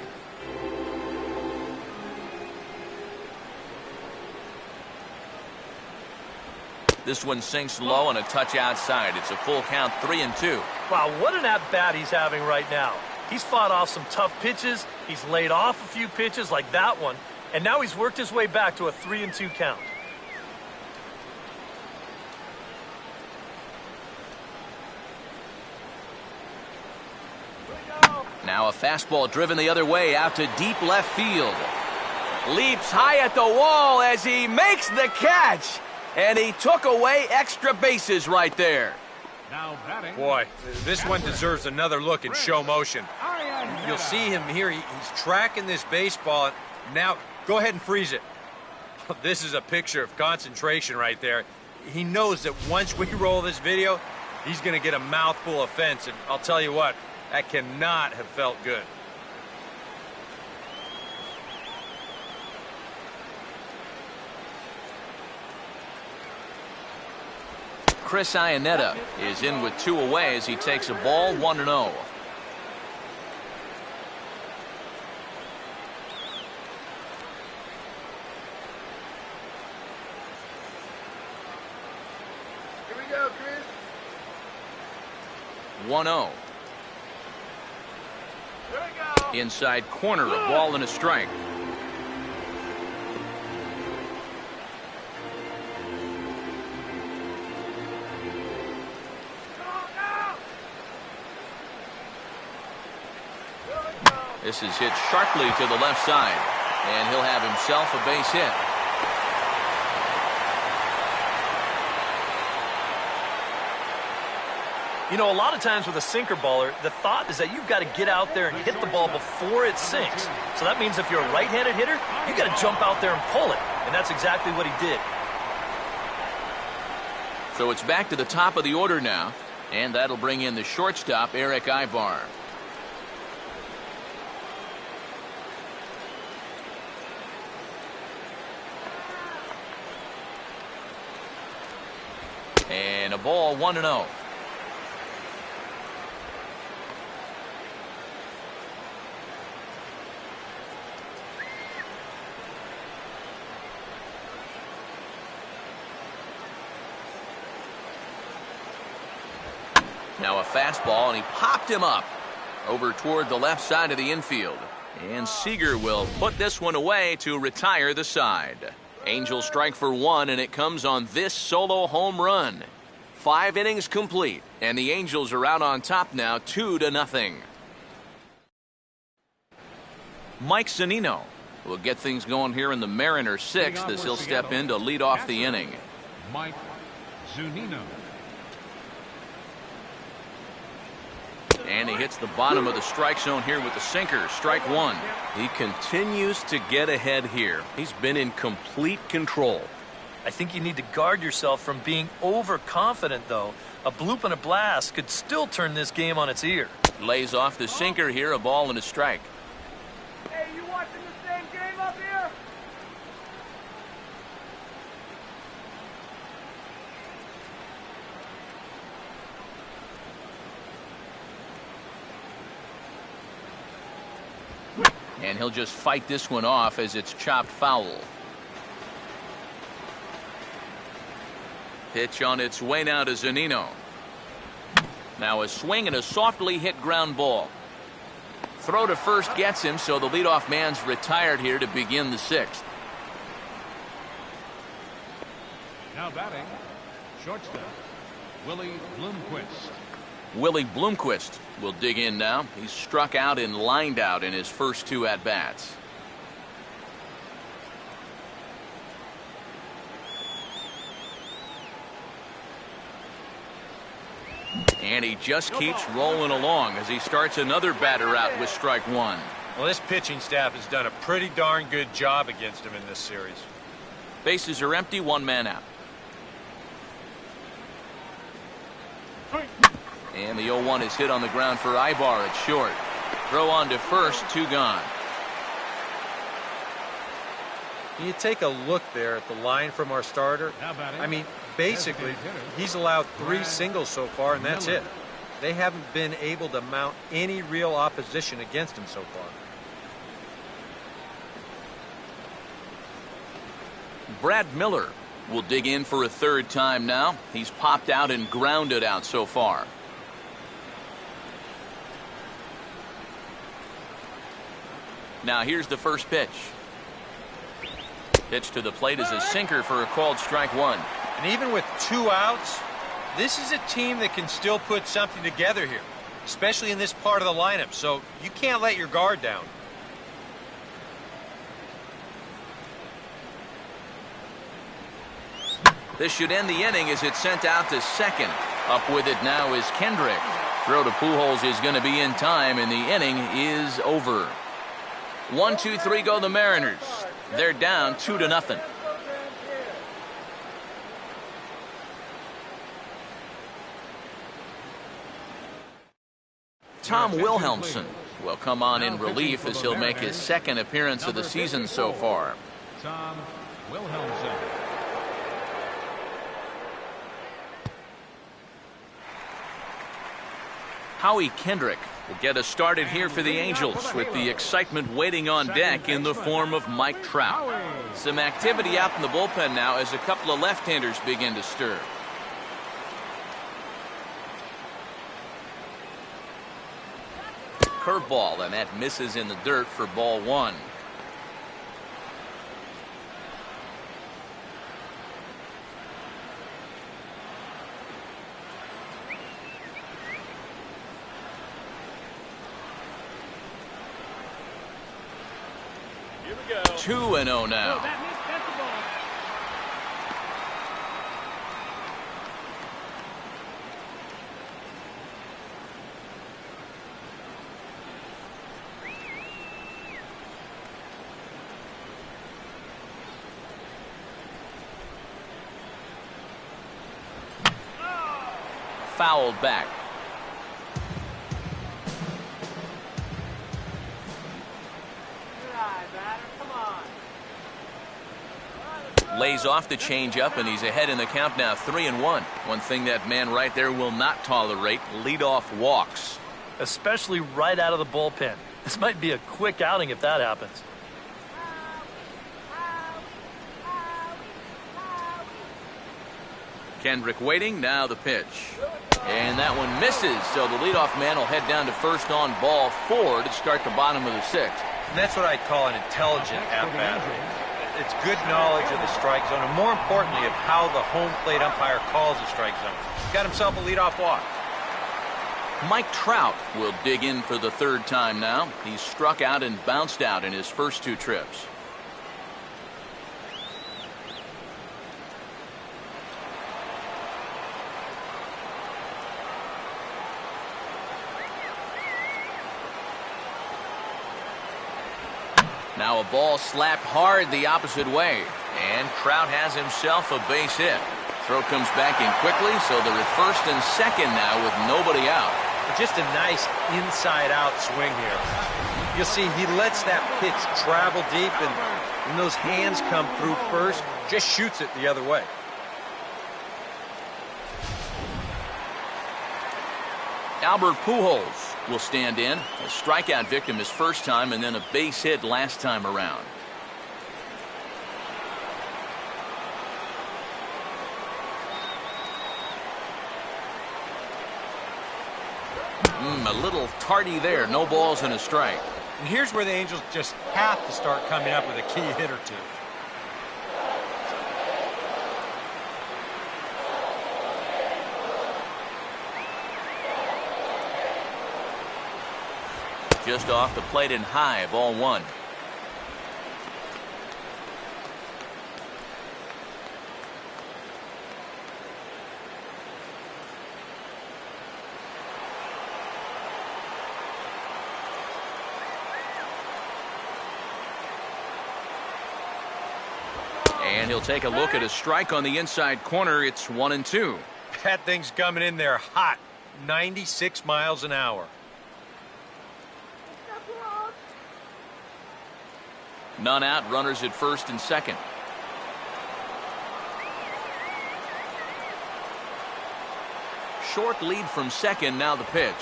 This one sinks low and a touch outside. It's a full count, 3-2. Wow, what an at-bat he's having right now. He's fought off some tough pitches. He's laid off a few pitches like that one. And now he's worked his way back to a 3-2 count. Now a fastball driven the other way out to deep left field. Leaps high at the wall as he makes the catch. And he took away extra bases right there. Now batting. Boy, this one deserves another look in show motion. You'll see him here. He's tracking this baseball. Now, go ahead and freeze it. This is a picture of concentration right there. He knows that once we roll this video, he's going to get a mouthful of fence. And I'll tell you what, that cannot have felt good. Chris Iannetta is in with 2 away as he takes a ball, 1-0. Here we go, Chris. 1-0. Here we go. Inside corner, a ball and a strike. This is hit sharply to the left side, and he'll have himself a base hit. You know, a lot of times with a sinker baller, the thought is that you've got to get out there and hit the ball before it sinks. So that means if you're a right-handed hitter, you've got to jump out there and pull it. And that's exactly what he did. So it's back to the top of the order now, and that'll bring in the shortstop, Eric Ibar. And a ball, 1-0. Now a fastball, and he popped him up over toward the left side of the infield. And Seager will put this one away to retire the side. Angels strike for 1, and it comes on this solo home run. 5 innings complete, and the Angels are out on top now, 2-0. Mike Zunino will get things going here in the Mariners' 6th as he'll step in to lead off the inning. Mike Zunino. And he hits the bottom of the strike zone here with the sinker. Strike 1. He continues to get ahead here. He's been in complete control. I think you need to guard yourself from being overconfident, though. A bloop and a blast could still turn this game on its ear. Lays off the sinker here, a ball and a strike. Hey, you watching the same game up here? And he'll just fight this one off as it's chopped foul. Pitch on its way now to Zunino. Now a swing and a softly hit ground ball. Throw to first gets him, so the leadoff man's retired here to begin the 6th. Now batting, shortstop, Willie Bloomquist. Willie Bloomquist will dig in now. He's struck out and lined out in his first 2 at-bats. And he just keeps rolling along as he starts another batter out with strike 1. Well, this pitching staff has done a pretty darn good job against him in this series. Bases are empty, 1 man out. And the 0-1 is hit on the ground for Ibar at short. Throw on to first, 2 gone. You take a look there at the line from our starter. I mean, basically, he's allowed 3 singles so far, and that's it. They haven't been able to mount any real opposition against him so far. Brad Miller will dig in for a third time now. He's popped out and grounded out so far. Now here's the first pitch. Pitch to the plate is a sinker for a called strike one. And even with 2 outs, this is a team that can still put something together here, especially in this part of the lineup, so you can't let your guard down. This should end the inning as it's sent out to second. Up with it now is Kendrick. Throw to Pujols is going to be in time, and the inning is over. 1, 2, 3 go the Mariners. They're down 2-0. Tom Wilhelmsen will come on in relief as he'll make his second appearance of the season so far. Tom Wilhelmsen. Howie Kendrick will get us started here for the Angels with the excitement waiting on deck in the form of Mike Trout. Some activity out in the bullpen now as a couple of left-handers begin to stir. Curveball, and that misses in the dirt for ball one. Here we go. 2-0 now. Fouled back. Lays off the changeup, and he's ahead in the count now, 3-1. One thing that man right there will not tolerate: leadoff walks. Especially right out of the bullpen. This might be a quick outing if that happens. Kendrick waiting, now the pitch. And that one misses, so the leadoff man will head down to first on ball 4 to start the bottom of the 6th. And that's what I'd call an intelligent at-bat. It's good knowledge of the strike zone, and more importantly, of how the home plate umpire calls the strike zone. He's got himself a leadoff walk. Mike Trout will dig in for the third time now. He's struck out and bounced out in his first 2 trips. Now a ball slapped hard the opposite way, and Trout has himself a base hit. Throw comes back in quickly, so they're at first and second now with nobody out. Just a nice inside-out swing here. You'll see he lets that pitch travel deep, and when those hands come through first, just shoots it the other way. Albert Pujols will stand in. A strikeout victim his first time, and then a base hit last time around. A little tardy there. No balls and a strike. And here's where the Angels just have to start coming up with a key hit or two. Just off the plate and high, ball 1. And he'll take a look at a strike on the inside corner. It's 1-2. That thing's coming in there hot, 96 miles an hour. None out, runners at first and second. Short lead from second, now the pitch.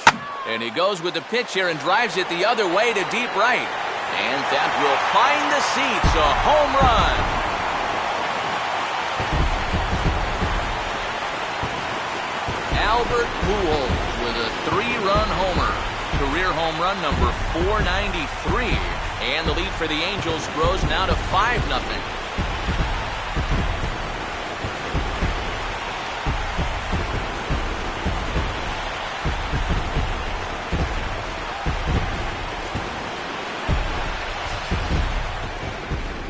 And he goes with the pitch here and drives it the other way to deep right. And that will find the seats, a home run. Albert Pujols with a 3-run homer. Career home run number 493. And the lead for the Angels grows now to 5-0.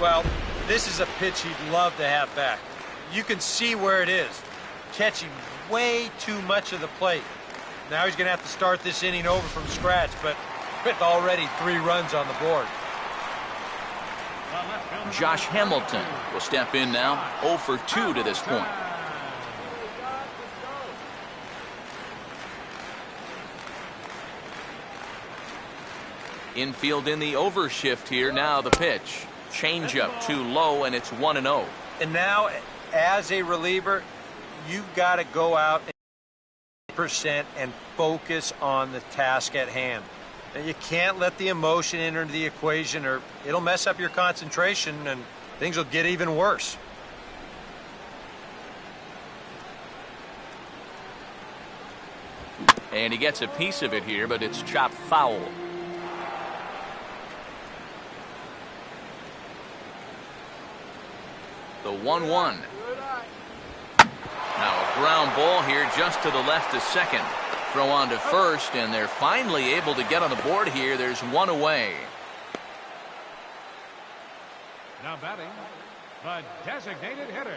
Well, this is a pitch he'd love to have back. You can see where it is. Catching way too much of the plate. Now he's going to have to start this inning over from scratch, but with already 3 runs on the board. Josh Hamilton will step in now, 0 for 2 to this point. Infield in the overshift here. Now the pitch. Changeup too low, and it's 1-0. And now, as a reliever, you've got to go out and focus on the task at hand. And you can't let the emotion enter into the equation, or it'll mess up your concentration and things will get even worse. And he gets a piece of it here, but it's chopped foul. The 1-1. Now a ground ball here just to the left of second. Throw on to first, and they're finally able to get on the board here. There's 1 away. Now batting, the designated hitter,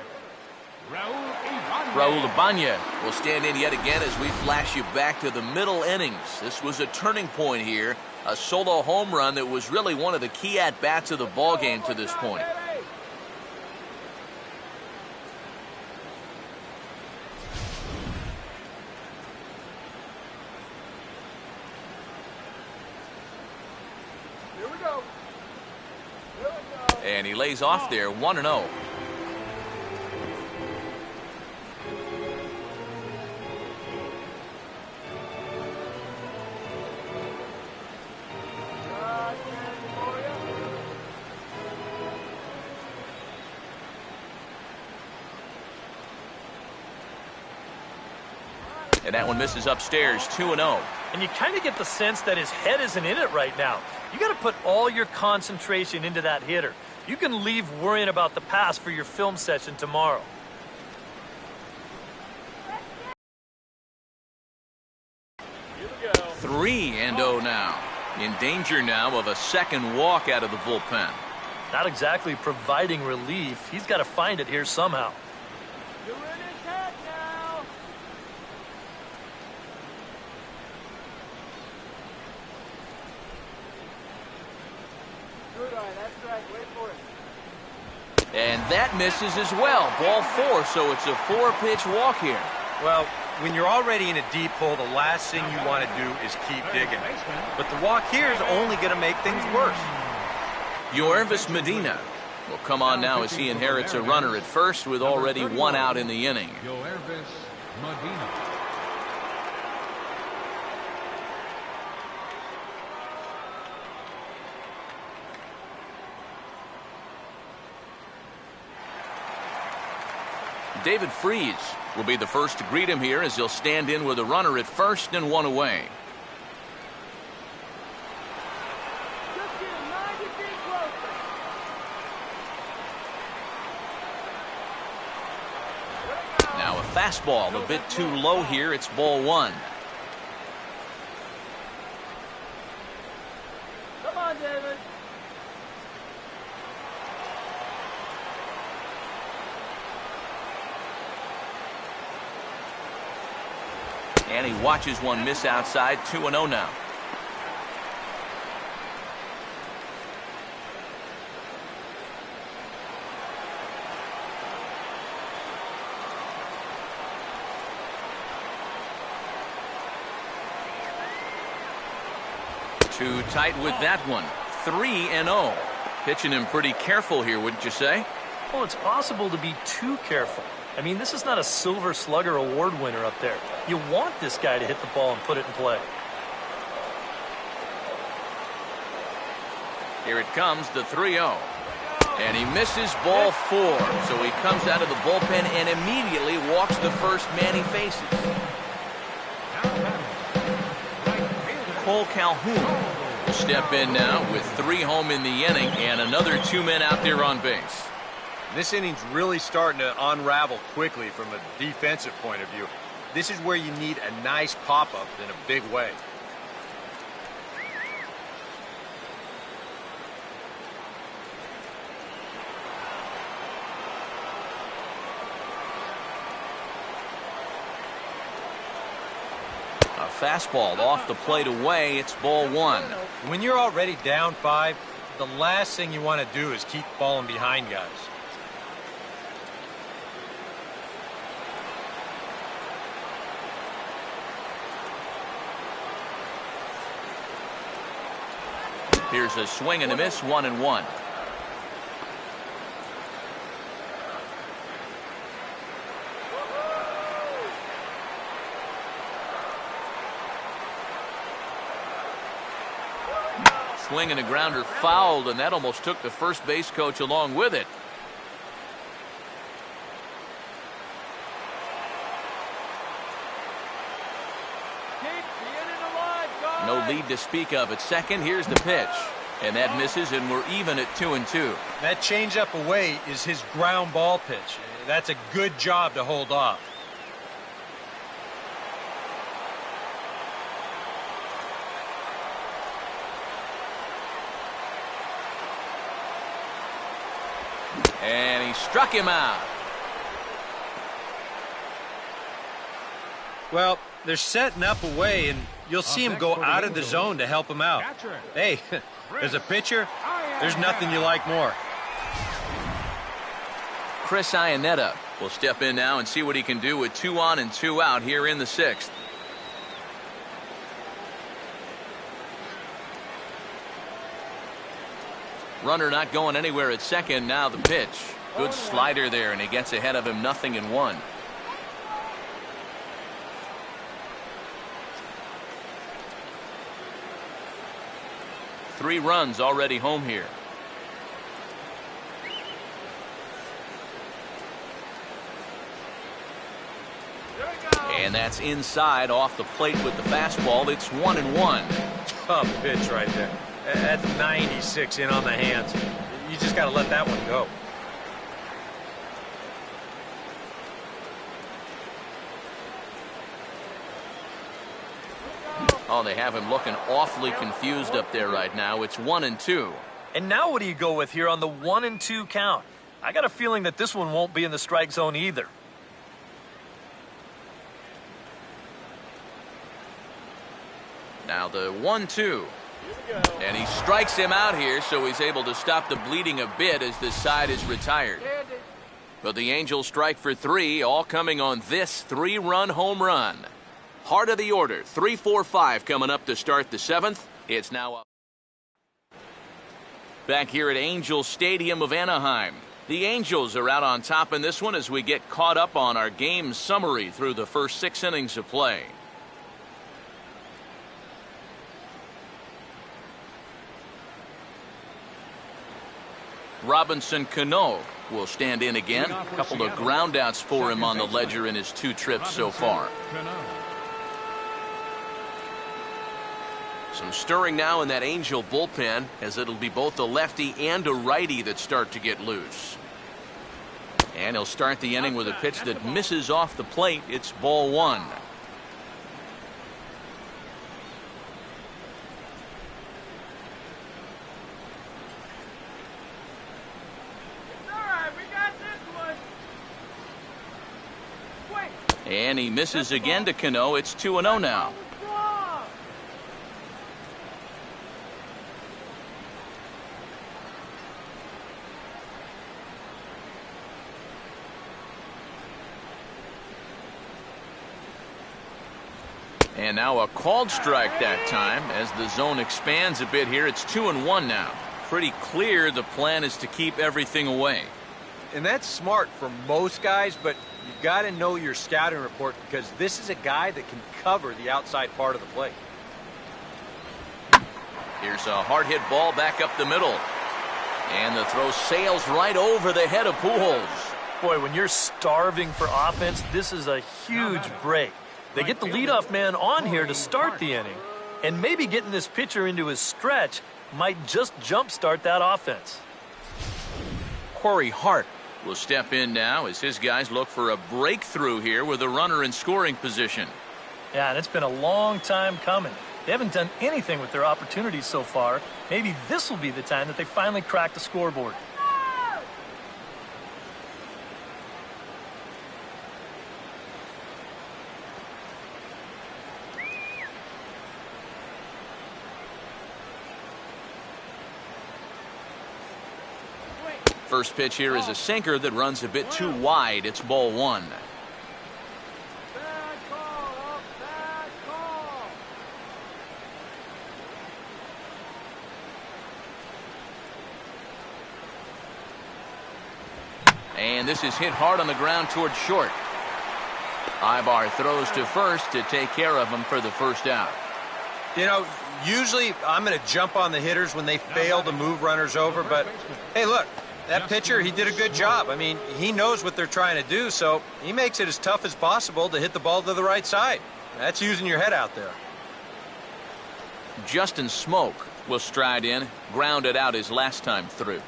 Raul Ibanez. Raul Ibanez will stand in yet again as we flash you back to the middle innings. This was a turning point here. A solo home run that was really one of the key at-bats of the ballgame to this point. And he lays off there, 1-0. And that one misses upstairs, 2-0. And you kind of get the sense that his head isn't in it right now. You got to put all your concentration into that hitter. You can leave worrying about the pass for your film session tomorrow. Here we go. 3-0 now. In danger now of a second walk out of the bullpen. Not exactly providing relief. He's got to find it here somehow. You're in his head now. Good eye, that's right. Wait for it. And that misses as well. Ball 4, so it's a 4-pitch walk here. Well, when you're already in a deep hole, the last thing you want to do is keep digging. But the walk here is only going to make things worse. Yoervis Medina will come on now as he inherits a runner at first with already 1 out in the inning. Yoervis Medina. David Freese will be the first to greet him here as he'll stand in with a runner at first and 1 away. Just get 90 feet closer. Now a fastball a bit too low here. It's ball 1. Come on, David. And he watches one miss outside. 2-0 now. Too tight with that one. 3-0. Pitching him pretty careful here, wouldn't you say? Well, it's possible to be too careful. I mean, this is not a Silver Slugger award winner up there. You want this guy to hit the ball and put it in play. Here it comes, the 3-0. And he misses ball 4. So he comes out of the bullpen and immediately walks the first man he faces. Cole Calhoun will step in now with 3 home in the inning and another 2 men out there on base. This inning's really starting to unravel quickly from a defensive point of view. This is where you need a nice pop-up in a big way. A fastball off the plate away. It's ball 1. When you're already down 5, the last thing you want to do is keep falling behind guys. Here's a swing and a miss, 1-1. Swing and a grounder fouled, and that almost took the first base coach along with it. No lead to speak of at second. Here's the pitch. And that misses, and we're even at 2-2. That changeup away is his ground ball pitch. That's a good job to hold off. And he struck him out. Well, they're setting up away, and you'll see him go out of the zone to help him out. Hey, as a pitcher, there's nothing you like more. Chris Iannetta will step in now and see what he can do with 2 on and 2 out here in the 6th. Runner not going anywhere at second. Now the pitch. Good slider there, and he gets ahead of him, 0-1. Three runs already home here. And that's inside off the plate with the fastball. It's 1-1. Tough pitch right there. That's 96 in on the hands. You just got to let that one go. Oh, they have him looking awfully confused up there right now. It's 1-2. And now what do you go with here on the 1-2 count? I got a feeling that this one won't be in the strike zone either. Now the 1-2. And he strikes him out here, so he's able to stop the bleeding a bit as this side is retired. But the Angels strike for 3, all coming on this 3-run home run. Heart of the order, 3-4-5 coming up to start the 7th. It's now up. Back here at Angel Stadium of Anaheim. The Angels are out on top in this one as we get caught up on our game summary through the first 6 innings of play. Robinson Cano will stand in again. A couple of groundouts for him on the ledger in his 2 trips so far. Some stirring now in that Angel bullpen, as it'll be both a lefty and a righty that start to get loose. And he'll start the inning with a pitch that misses off the plate. It's ball 1. And he misses again to Cano. It's 2-0 now. And now a called strike that time as the zone expands a bit here. It's 2-1 now. Pretty clear the plan is to keep everything away. And that's smart for most guys, but you've got to know your scouting report because this is a guy that can cover the outside part of the plate. Here's a hard hit ball back up the middle. And the throw sails right over the head of Pujols. Boy, when you're starving for offense, this is a huge break. They get the leadoff man on here to start the inning. And maybe getting this pitcher into his stretch might just jumpstart that offense. Corey Hart will step in now as his guys look for a breakthrough here with a runner in scoring position. Yeah, and it's been a long time coming. They haven't done anything with their opportunities so far. Maybe this will be the time that they finally crack the scoreboard. First pitch here is a sinker that runs a bit too wide. It's ball one. Bad call. Bad call. And this is hit hard on the ground towards short. Ibar throws to first to take care of him for the first out. You know, usually I'm going to jump on the hitters when they fail to move runners over, but hey, look, that pitcher, he did a good job. I mean, he knows what they're trying to do, so he makes it as tough as possible to hit the ball to the right side. That's using your head out there. Justin Smoke will stride in, grounded out his last time through.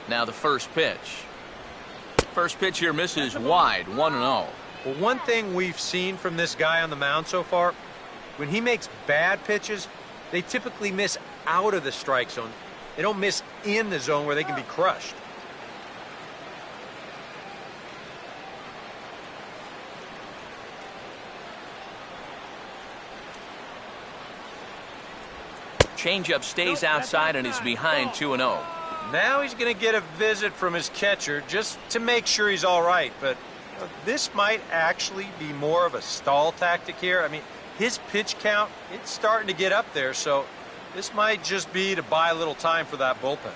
Now the first pitch. First pitch here misses wide, 1-0. Well, one thing we've seen from this guy on the mound so far, when he makes bad pitches, they typically miss out of the strike zone. They don't miss in the zone where they can be crushed. Changeup stays outside and is behind 2-0. Now he's going to get a visit from his catcher just to make sure he's all right. But this might actually be more of a stall tactic here. I mean, his pitch count, it's starting to get up there, so this might just be to buy a little time for that bullpen.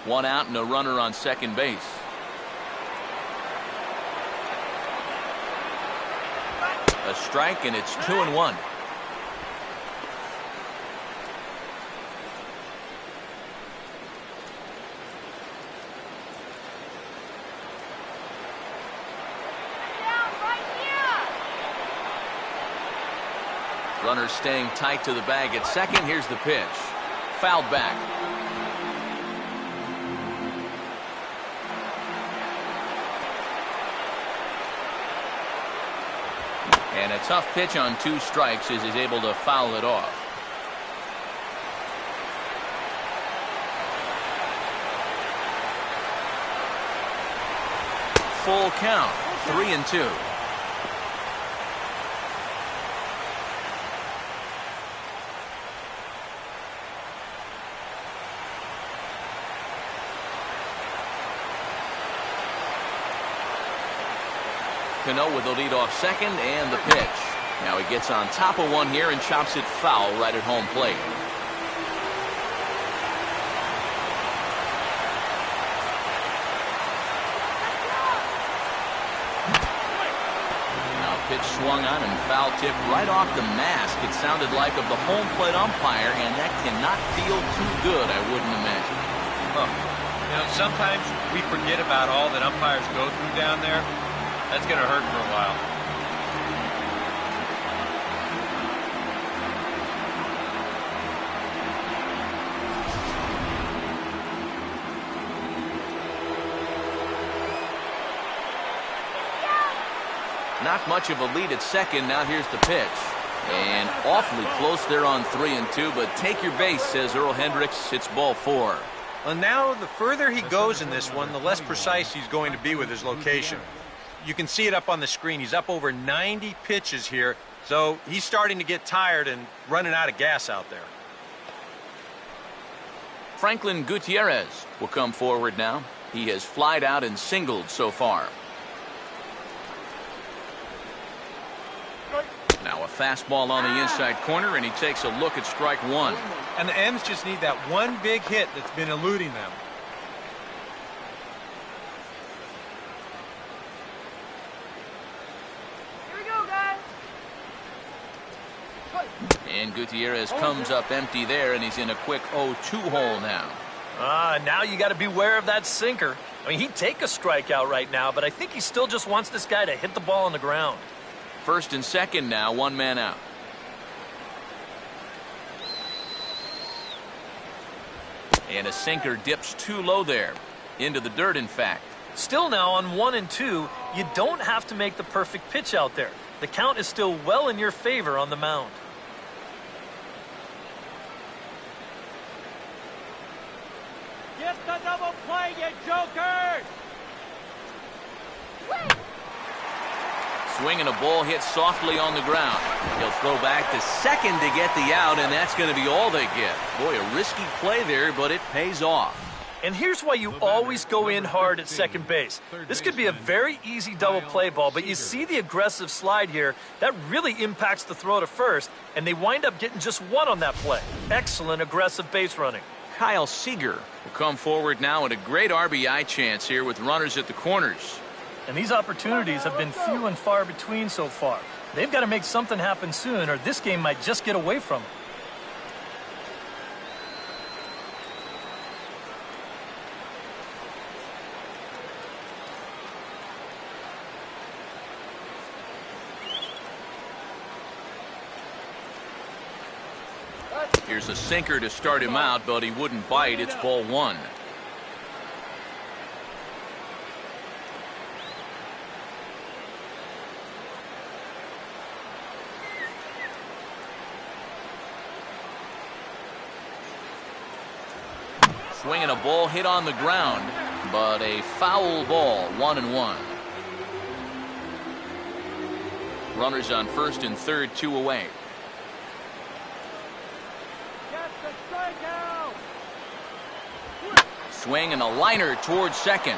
One out and a runner on second base. A strike, and it's 2-1. Runner staying tight to the bag at second. Here's the pitch. Fouled back. And a tough pitch on 2 strikes as he's able to foul it off. Full count. 3-2. Cano with the lead off second and the pitch. Now he gets on top of one here and chops it foul right at home plate. Now pitch swung on and foul tipped right off the mask. It sounded like of the home plate umpire, and that cannot feel too good, I wouldn't imagine. Huh. You know, sometimes we forget about all that umpires go through down there. That's going to hurt for a while. Not much of a lead at second. Now here's the pitch. And awfully close there on 3-2, but take your base, says Earl Hendricks. It's ball 4. Well, now the further he goes in this one, the less precise he's going to be with his location. You can see it up on the screen. He's up over 90 pitches here, so he's starting to get tired and running out of gas out there. Franklin Gutierrez will come forward now. He has flied out and singled so far. Now a fastball on the inside corner, and he takes a look at strike one. And the M's just need that one big hit that's been eluding them. And Gutierrez comes up empty there, and he's in a quick 0-2 hole now. Now you got to beware of that sinker. I mean, he'd take a strikeout right now, but I think he still just wants this guy to hit the ball on the ground. First and second now, one man out. And a sinker dips too low there. Into the dirt, in fact. Still now on 1 and 2, you don't have to make the perfect pitch out there. The count is still well in your favor on the mound. Get the double play, you jokers! Swinging a ball hit softly on the ground. He'll throw back to second to get the out, and that's going to be all they get. Boy, a risky play there, but it pays off. And here's why you always go in hard at second base. This could be a very easy double play ball, but you see the aggressive slide here. That really impacts the throw to first, and they wind up getting just one on that play. Excellent aggressive base running. Kyle Seager will come forward now at a great RBI chance here with runners at the corners. And these opportunities have been few and far between so far. They've got to make something happen soon, or this game might just get away from them. Here's a sinker to start him out, but he wouldn't bite. It's ball one. Swinging a ball hit on the ground, but a foul ball, 1-1. Runners on first and third, 2 away. Get the strikeout! Swing and a liner towards second.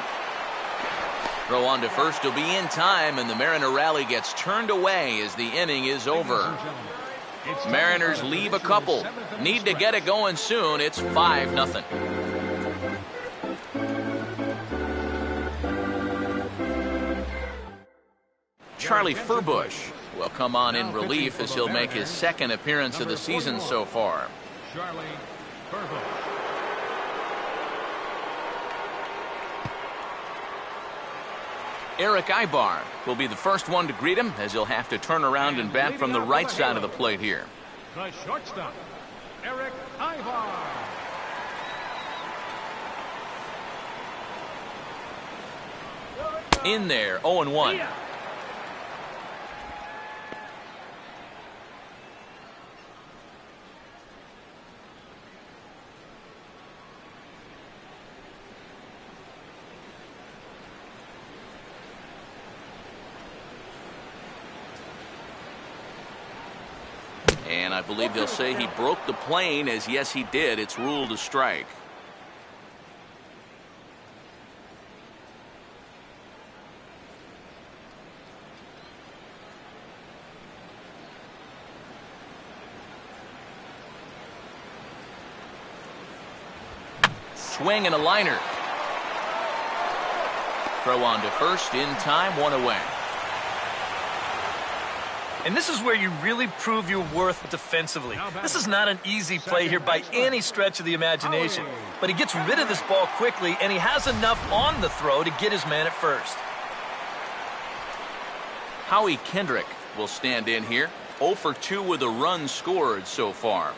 Throw on to first will be in time, and the Mariner rally gets turned away as the inning is over. Mariners leave a couple. Need to get it going soon. It's 5-0. Charlie Furbush will come on in relief as he'll make his second appearance of the season so far. Charlie Furbush. Eric Ibar will be the first one to greet him as he'll have to turn around and bat from the right side of the plate here. The shortstop, Eric Ivar. In there, 0-1. And I believe they'll say he broke the plane, as yes he did. It's ruled a strike. Swing and a liner. Throw on to first in time, 1 away. And this is where you really prove your worth defensively. This is not an easy play here by any stretch of the imagination. But he gets rid of this ball quickly, and he has enough on the throw to get his man at first. Howie Kendrick will stand in here. 0 for 2 with a run scored so far.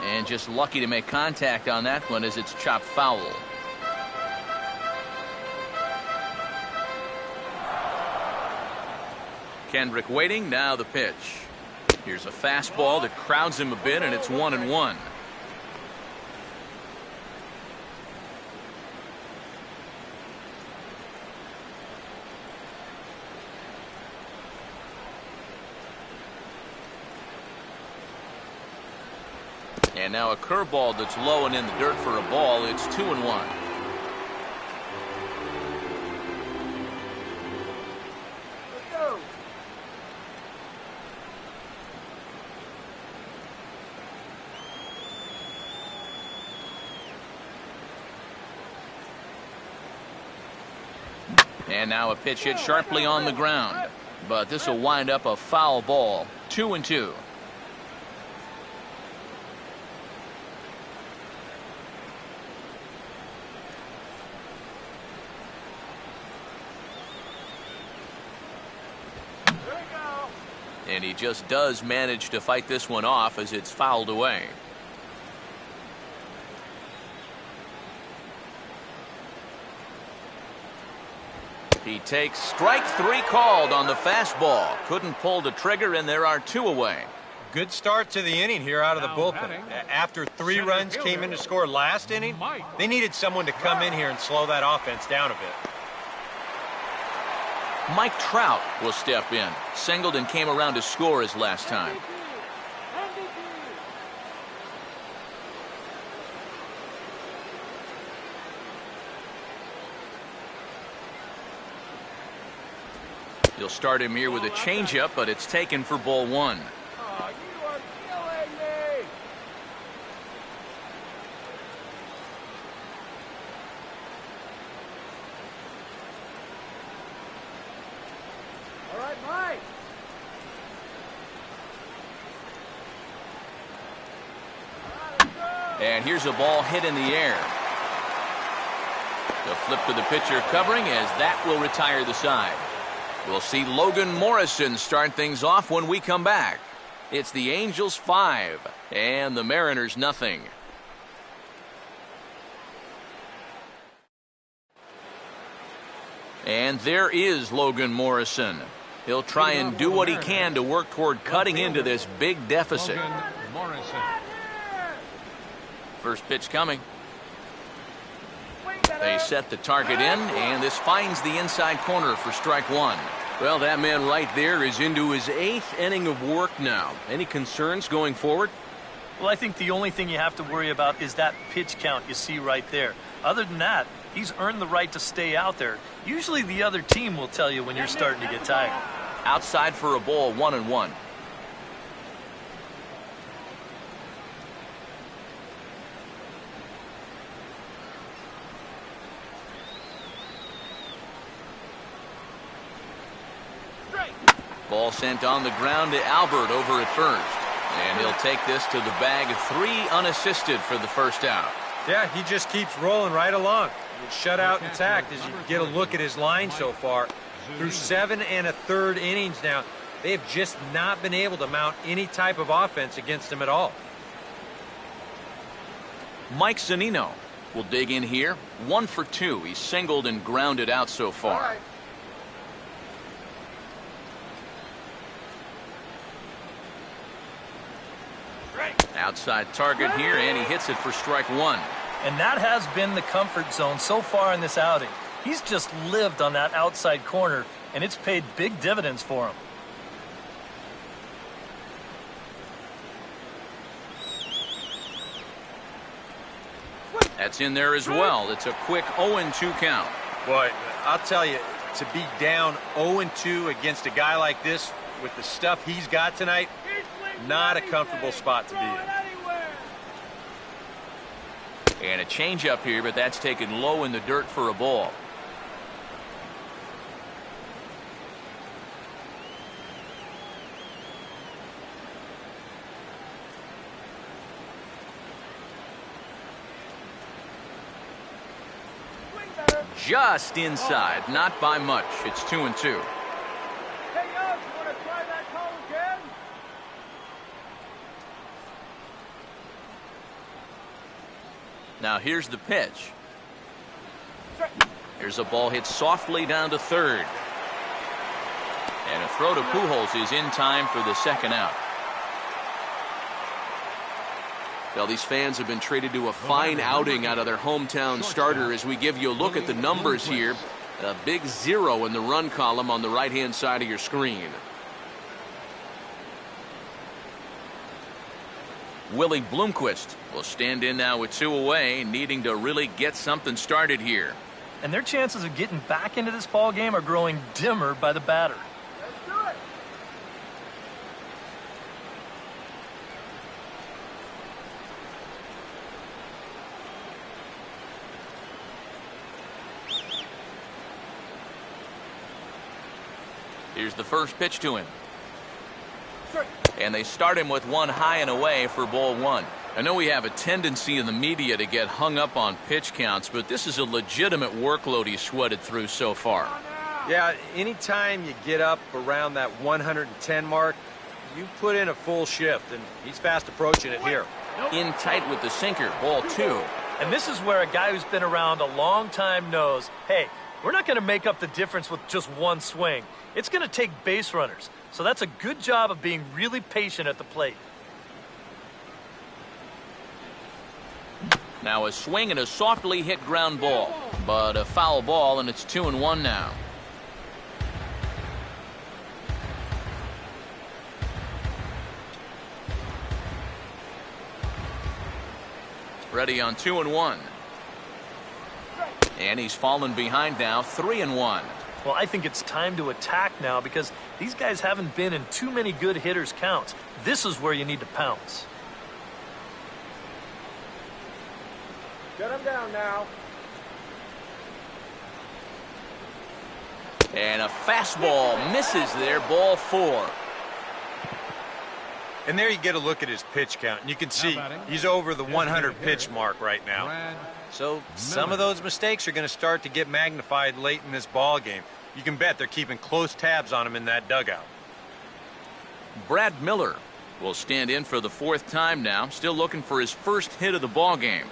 And just lucky to make contact on that one as it's chopped foul. Kendrick waiting, now the pitch. Here's a fastball that crowds him a bit, and it's 1-1. And now a curveball that's low and in the dirt for a ball. It's 2-1. And now a pitch hit sharply on the ground. but this will wind up a foul ball. 2-2. And he just does manage to fight this one off as it's fouled away. He takes strike 3 called on the fastball. Couldn't pull the trigger, and there are 2 away. Good start to the inning here out of the bullpen. After 3 runs came in to score last inning, they needed someone to come in here and slow that offense down a bit. Mike Trout will step in. Singled and came around to score his last time. You'll start him here with a changeup, but it's taken for ball 1. Oh, you are killing me! All right, Mike. And here's a ball hit in the air. The flip to the pitcher covering as that will retire the side. We'll see Logan Morrison start things off when we come back. It's the Angels 5 and the Mariners nothing. And there is Logan Morrison. He'll try and do what he can to work toward cutting into this big deficit. First pitch coming. They set the target in, and this finds the inside corner for strike 1. Well, that man right there is into his 8th inning of work now. Any concerns going forward? Well, I think the only thing you have to worry about is that pitch count you see right there. Other than that, he's earned the right to stay out there. Usually the other team will tell you when you're starting to get tired. Outside for a ball, 1-1. Ball sent on the ground to Albert over at first. And he'll take this to the bag. 3 unassisted for the first out. Yeah, he just keeps rolling right along. Shutout intact as you get a look at his line so far. Through 7 1/3 innings now, they have just not been able to mount any type of offense against him at all. Mike Zunino will dig in here. 1 for 2. He's singled and grounded out so far. Outside target here, and he hits it for strike 1. And that has been the comfort zone so far in this outing. He's just lived on that outside corner, and it's paid big dividends for him. That's in there as well. It's a quick 0-2 count. Boy, I'll tell you, to be down 0-2 against a guy like this with the stuff he's got tonight, not a comfortable spot to be in. And a changeup here, but that's taken low in the dirt for a ball. Just inside, not by much. It's 2-2. Hey, Young, you want to try that call again? Now here's the pitch. Here's a ball hit softly down to third. And a throw to Pujols is in time for the second out. Well, these fans have been treated to a fine outing out of their hometown starter as we give you a look at the numbers here. A big 0 in the run column on the right-hand side of your screen. Willie Bloomquist will stand in now with 2 away, needing to really get something started here. And their chances of getting back into this ball game are growing dimmer by the batter. Let's do it. Here's the first pitch to him. And they start him with one high and away for ball one. I know we have a tendency in the media to get hung up on pitch counts, but this is a legitimate workload he's sweated through so far. Yeah, anytime you get up around that 110 mark, you put in a full shift, and he's fast approaching it here. In tight with the sinker, ball two. And this is where a guy who's been around a long time knows, hey, we're not going to make up the difference with just one swing. It's going to take base runners. So that's a good job of being really patient at the plate. Now a swing and a softly hit ground ball, but a foul ball, and it's 2-1 now. Ready on 2-1. And he's fallen behind now, 3-1. Well, I think it's time to attack now because these guys haven't been in too many good hitters' counts. This is where you need to pounce. Shut him down now. And a fastball misses there, ball four. And there you get a look at his pitch count, and you can see he's over the 100 pitch mark right now. So some of those mistakes are going to start to get magnified late in this ball game. You can bet they're keeping close tabs on him in that dugout. Brad Miller will stand in for the fourth time now, still looking for his first hit of the ball game.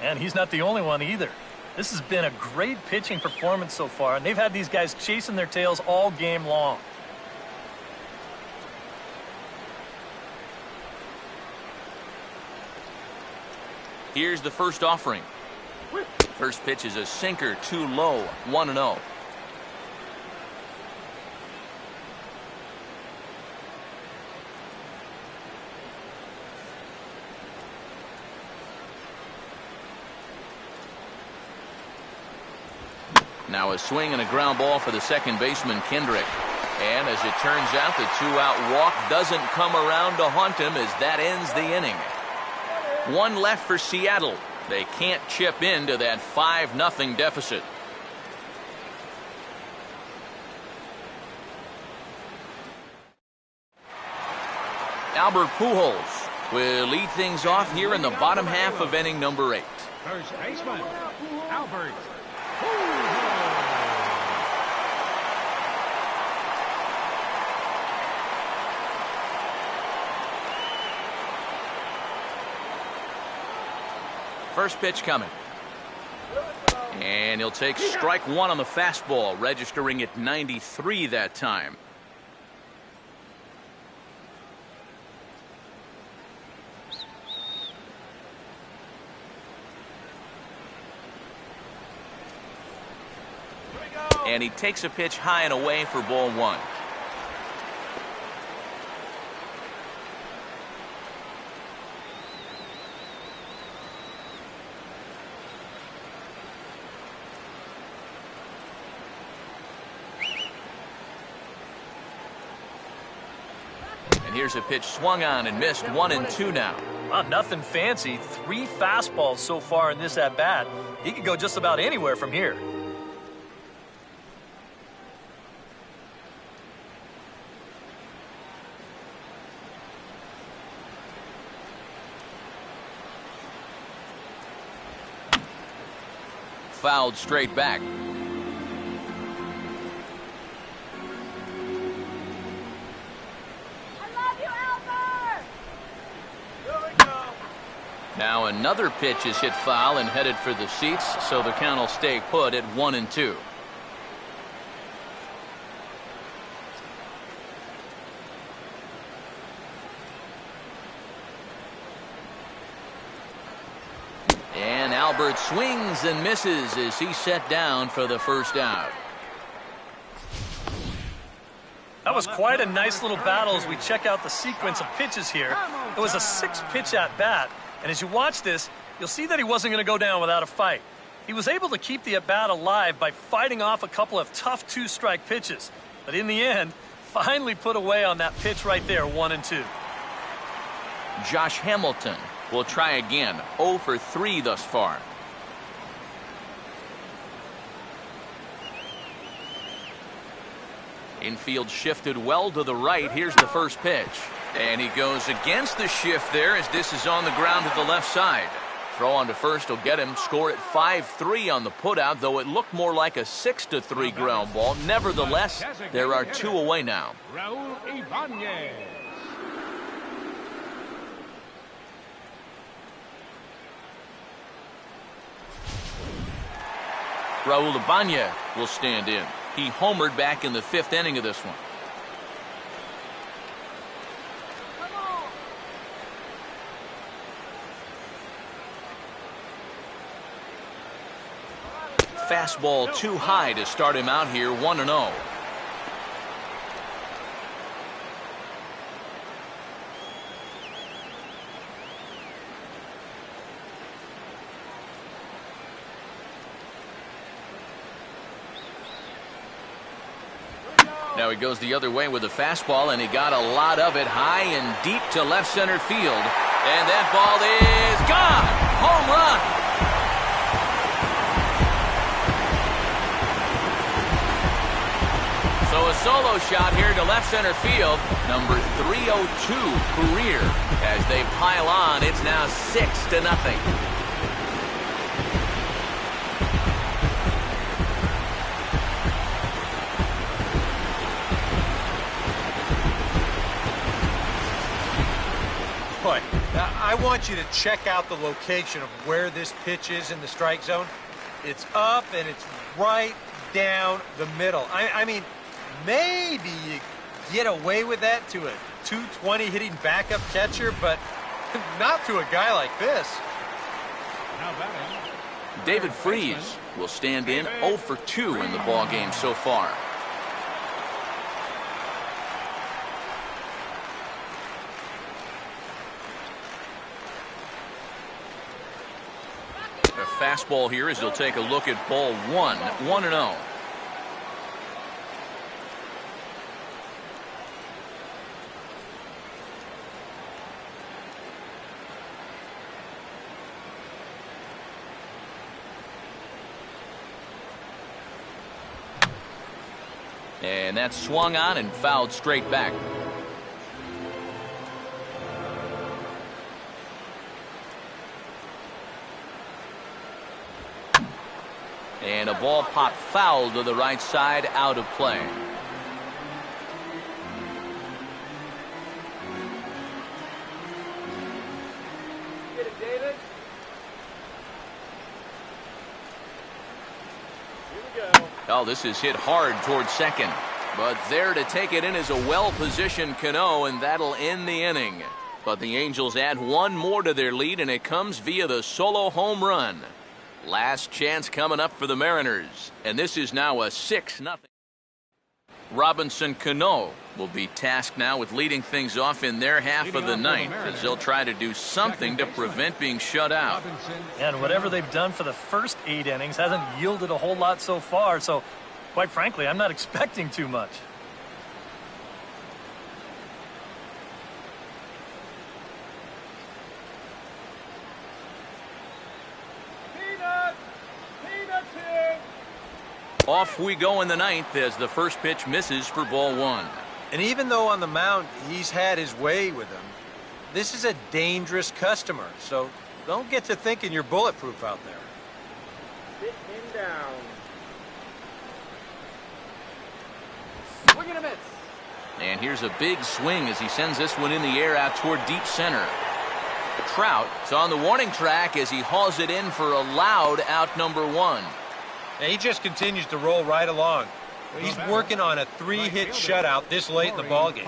And he's not the only one either. This has been a great pitching performance so far, and they've had these guys chasing their tails all game long. Here's the first offering. First pitch is a sinker, too low, 1-0. Now a swing and a ground ball for the second baseman, Kendrick. And as it turns out, the two-out walk doesn't come around to haunt him as that ends the inning. One left for Seattle. They can't chip into that 5-0 deficit. Albert Pujols will lead things off here in the bottom half of inning number 8. First baseman, Albert. First pitch coming. And he'll take strike one on the fastball, registering at 93 that time. And he takes a pitch high and away for ball one. And here's a pitch swung on and missed, 1-2 now. Well, nothing fancy. 3 fastballs so far in this at-bat. He could go just about anywhere from here. Fouled straight back. Now another pitch is hit foul and headed for the seats, so the count will stay put at 1-2. And Albert swings and misses as he's set down for the first out. That was quite a nice little battle as we check out the sequence of pitches here. It was a 6-pitch at-bat. And as you watch this, you'll see that he wasn't going to go down without a fight. He was able to keep the at-bat alive by fighting off a couple of tough 2-strike pitches. But in the end, finally put away on that pitch right there, 1-2. Josh Hamilton will try again, 0 for 3 thus far. Infield shifted well to the right. Here's the first pitch. And he goes against the shift there as this is on the ground to the left side. Throw on to first will get him. Score at 5-3 on the putout, though it looked more like a 6-3 ground ball. Nevertheless, there are 2 away now. Raul Ibanez. Raul Ibanez will stand in. He homered back in the 5th inning of this one. Fastball too high to start him out here, 1-0. Now he goes the other way with a fastball, and he got a lot of it high and deep to left center field. And that ball is gone. Home run. So a solo shot here to left center field. Number 302 career. As they pile on, it's now 6-0. Boy, I want you to check out the location of where this pitch is in the strike zone. It's up and it's right down the middle. I mean, maybe you get away with that to a 220 hitting backup catcher, but not to a guy like this. Now batting. David Freese will stand in 0 for 2 in the ballgame so far. A fastball here as he'll take a look at ball 1, 1-0. And that's swung on and fouled straight back. And a ball popped foul to the right side, out of play. Get it, David. Here we go. Oh, this is hit hard towards second. But there to take it in is a well-positioned Cano, and that'll end the inning. But the Angels add 1 more to their lead, and it comes via the solo home run. Last chance coming up for the Mariners, and this is now a 6-0. Robinson Cano will be tasked now with leading things off in their half of the ninth, as they'll try to do something to prevent being shut out. And whatever they've done for the first 8 innings hasn't yielded a whole lot so far, so quite frankly, I'm not expecting too much. Off we go in the ninth as the first pitch misses for ball 1. And even though on the mound he's had his way with him, this is a dangerous customer, so don't get to thinking you're bulletproof out there. Sit him down. Swing and a miss. And here's a big swing as he sends this one in the air out toward deep center. Trout is on the warning track as he hauls it in for a loud out number 1. And he just continues to roll right along. He's working on a 3-hit shutout this late in the ballgame.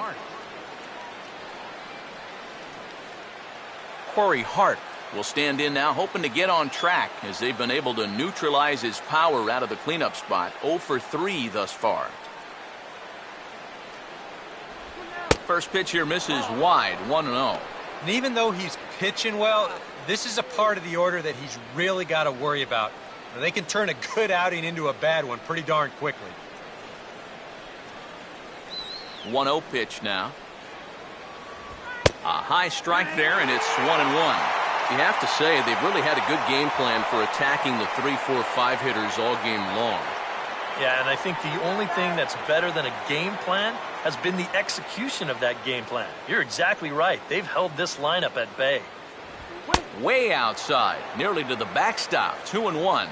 Corey Hart will stand in now, hoping to get on track as they've been able to neutralize his power out of the cleanup spot. 0 for 3 thus far. First pitch here misses wide, 1-0. And even though he's pitching well, this is a part of the order that he's really got to worry about. They can turn a good outing into a bad one pretty darn quickly. 1-0 pitch now. A high strike there, and it's 1-1. You have to say they've really had a good game plan for attacking the 3, 4, 5 hitters all game long. Yeah, and I think the only thing that's better than a game plan has been the execution of that game plan. You're exactly right. They've held this lineup at bay. Way outside, nearly to the backstop, 2-1.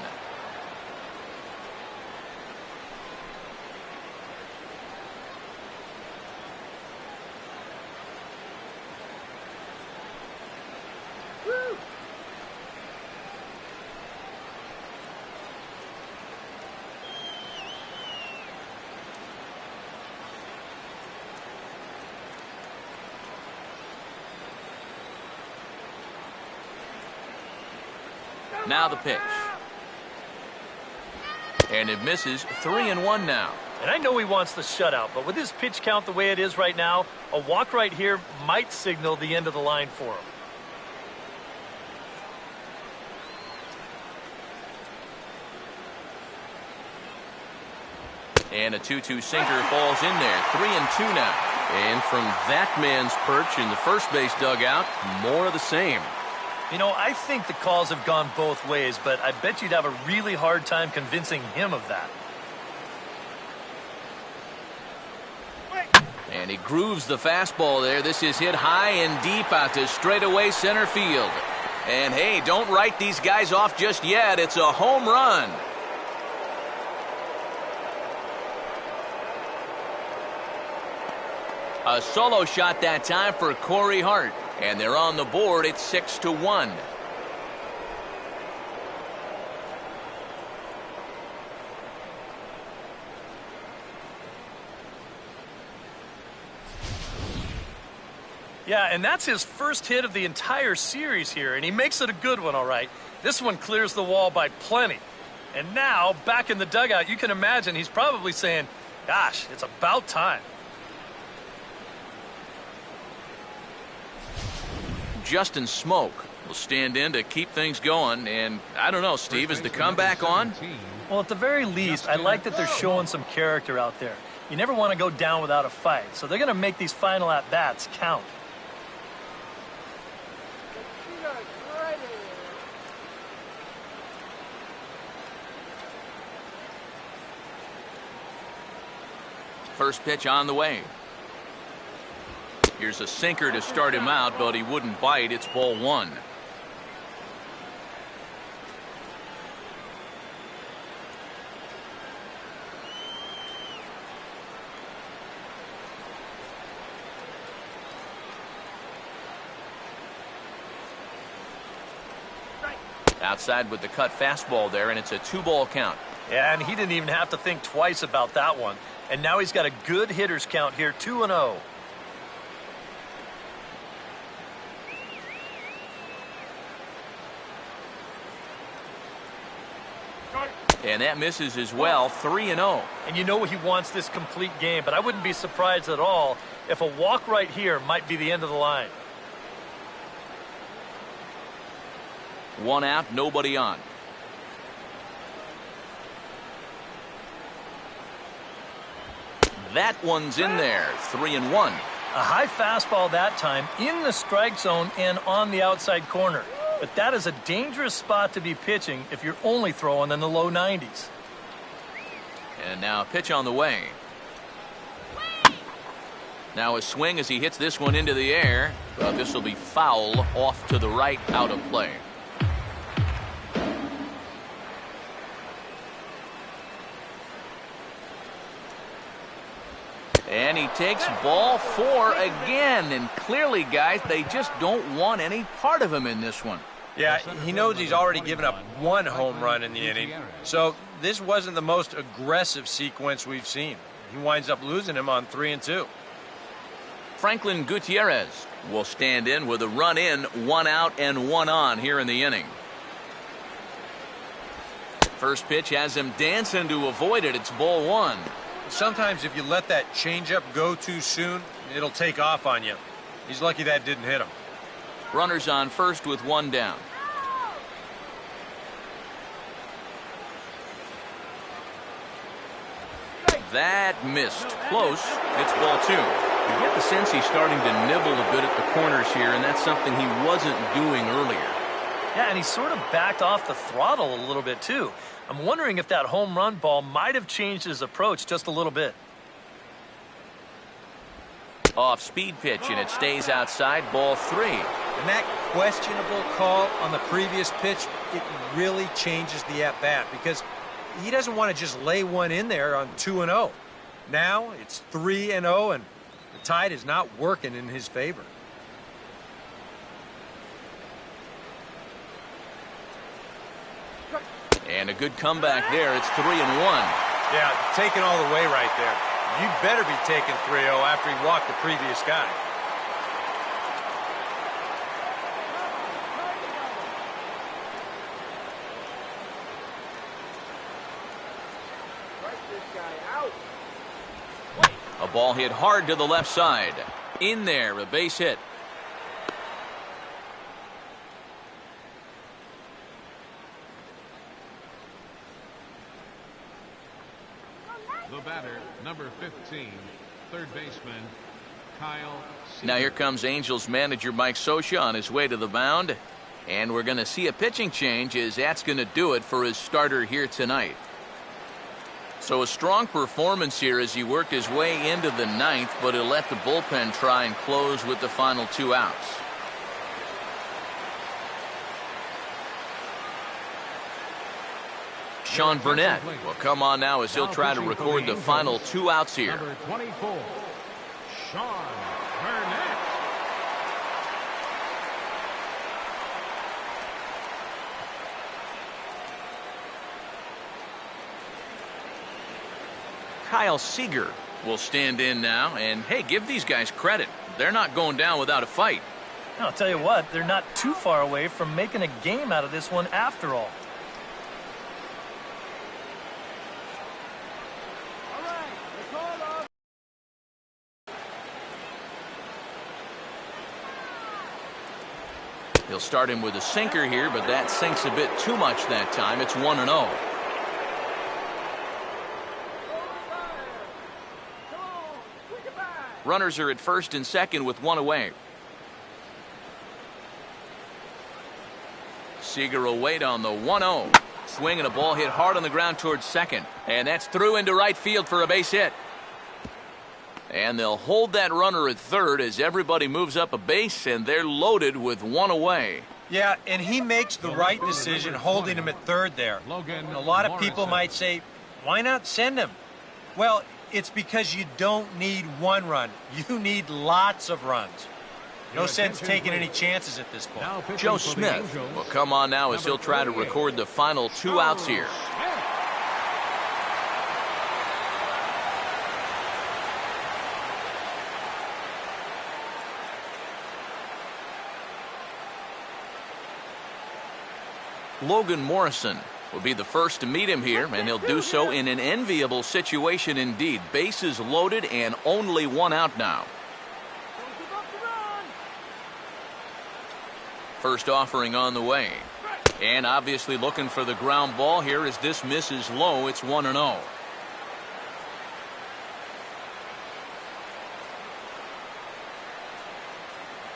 Now the pitch. And it misses. 3-1 now. And I know he wants the shutout, but with his pitch count the way it is right now, a walk right here might signal the end of the line for him. And a 2-2 sinker falls in there. 3-2 now. And from that man's perch in the first base dugout, more of the same. You know, I think the calls have gone both ways, but I bet you'd have a really hard time convincing him of that. And he grooves the fastball there. This is hit high and deep out to straightaway center field. And hey, don't write these guys off just yet. It's a home run. A solo shot that time for Corey Hart. And they're on the board. It's 6-1. Yeah, and that's his first hit of the entire series here, and he makes it a good one, all right. This one clears the wall by plenty. And now, back in the dugout, you can imagine he's probably saying, gosh, it's about time. Justin Smoke will stand in to keep things going. And I don't know, Steve, is the comeback on? Well, at the very least, I like that they're showing some character out there. You never want to go down without a fight, so they're going to make these final at-bats count. First pitch on the way. Here's a sinker to start him out, but he wouldn't bite. It's ball one. Outside with the cut fastball there, and it's a 2-ball count. Yeah, and he didn't even have to think twice about that one. And now he's got a good hitter's count here, 2-0. And that misses as well, 3-0. And you know he wants this complete game, but I wouldn't be surprised at all if a walk right here might be the end of the line. One out, nobody on. That one's in there, 3-1. A high fastball that time in the strike zone and on the outside corner. But that is a dangerous spot to be pitching if you're only throwing in the low 90s. And now a pitch on the way. Now a swing as he hits this one into the air. But this will be foul off to the right, out of play. And he takes ball 4 again. And clearly, guys, they just don't want any part of him in this one. Yeah, he knows he's already given up 1 home run in the inning. So this wasn't the most aggressive sequence we've seen. He winds up losing him on 3-2. Franklin Gutierrez will stand in with a run in, 1 out and 1 on here in the inning. First pitch has him dancing to avoid it. It's ball 1. Sometimes if you let that changeup go too soon, it'll take off on you. He's lucky that didn't hit him. Runners on first with 1 down. That missed. Close. It's ball 2. You get the sense he's starting to nibble a bit at the corners here, and that's something he wasn't doing earlier. Yeah, and he sort of backed off the throttle a little bit, too. I'm wondering if that home run ball might have changed his approach just a little bit. Off-speed pitch, and it stays outside, ball 3. And that questionable call on the previous pitch, it really changes the at-bat because he doesn't want to just lay one in there on 2-0. Now it's 3-0, and the tide is not working in his favor. And a good comeback there. It's 3-1. Yeah, taking all the way right there. You'd better be taking 3-0 after he walked the previous guy. A ball hit hard to the left side. In there, a base hit. The batter, number 15, third baseman, Kyle Seager. Now here comes Angels manager Mike Scioscia on his way to the mound. And we're going to see a pitching change as that's going to do it for his starter here tonight. So a strong performance here as he worked his way into the 9th, but he'll let the bullpen try and close with the final 2 outs. Sean Burnett will come on now as he'll try to record the final 2 outs here. Number 24, Sean Burnett. Kyle Seager will stand in now, and hey, give these guys credit. They're not going down without a fight. I'll tell you what, they're not too far away from making a game out of this one after all. He'll start him with a sinker here, but that sinks a bit too much that time. It's 1-0. Runners are at first and second with 1 away. Seager will wait on the 1-0. Swing and a ball hit hard on the ground towards second. And that's through into right field for a base hit. And they'll hold that runner at third as everybody moves up a base, and they're loaded with 1 away. Yeah, and he makes the right decision holding him at third there. A lot of people might say, why not send him? Well, it's because you don't need 1 run. You need lots of runs. No sense taking any chances at this point. Joe Smith will come on now as he'll try to record the final 2 outs here. Logan Morrison will be the first to meet him here, and he'll do so in an enviable situation indeed. Bases loaded and only 1 out now. First offering on the way. And obviously looking for the ground ball here as this misses low. It's 1-0.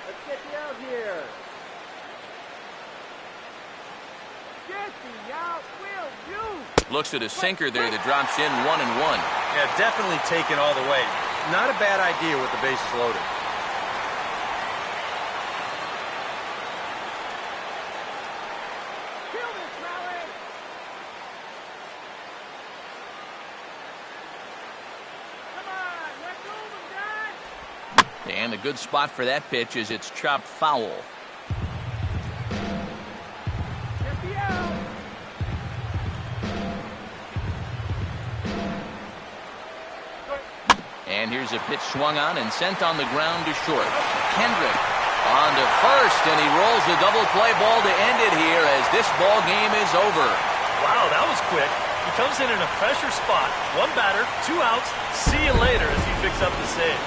Let's get you out here. Get me out, will you? Looks at a sinker there that drops in 1-1. Yeah, definitely taken all the way. Not a bad idea with the bases loaded. Kill this rally. Come on, let's move him, guys. And a good spot for that pitch as it's chopped foul. Get me out. And here's a pitch swung on and sent on the ground to short. Kendrick on to first, and he rolls the double play ball to end it here as this ball game is over. Wow, that was quick. He comes in a pressure spot. 1 batter, 2 outs. See you later as he picks up the save.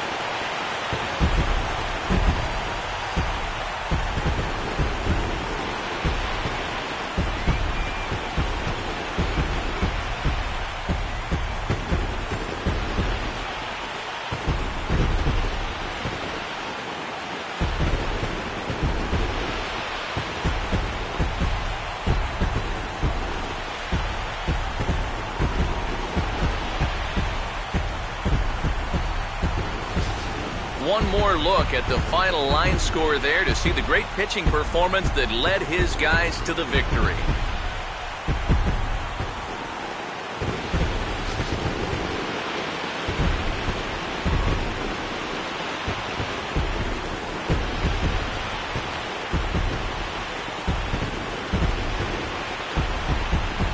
one more look at the final line score there to see the great pitching performance that led his guys to the victory.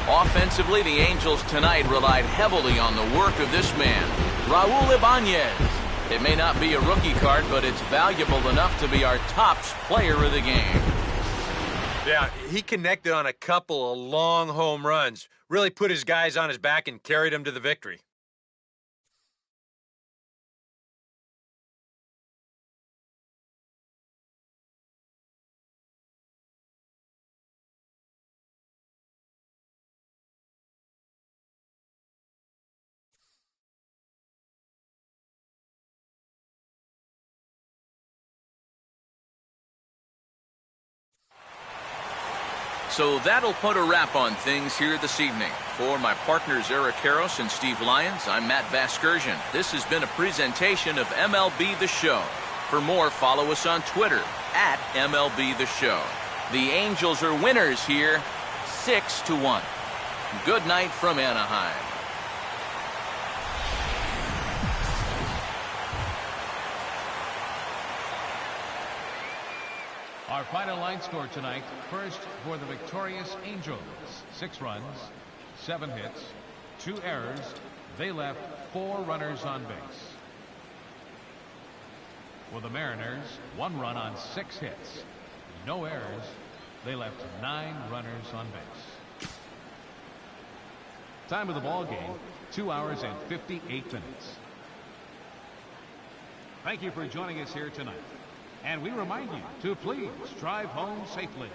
Offensively, the Angels tonight relied heavily on the work of this man, Raul Ibanez. It may not be a rookie card, but it's valuable enough to be our top player of the game. Yeah, he connected on a couple of long home runs, really put his guys on his back and carried them to the victory. So that'll put a wrap on things here this evening. For my partners Eric Harros and Steve Lyons, I'm Matt Vasgersian. This has been a presentation of MLB The Show. For more, follow us on Twitter at MLB The Show. The Angels are winners here, 6-1. Good night from Anaheim. Our final line score tonight, first for the victorious Angels. 6 runs, 7 hits, 2 errors. They left 4 runners on base. For the Mariners, 1 run on 6 hits. No errors. They left 9 runners on base. Time of the ball game, 2 hours and 58 minutes. Thank you for joining us here tonight. And we remind you to please drive home safely.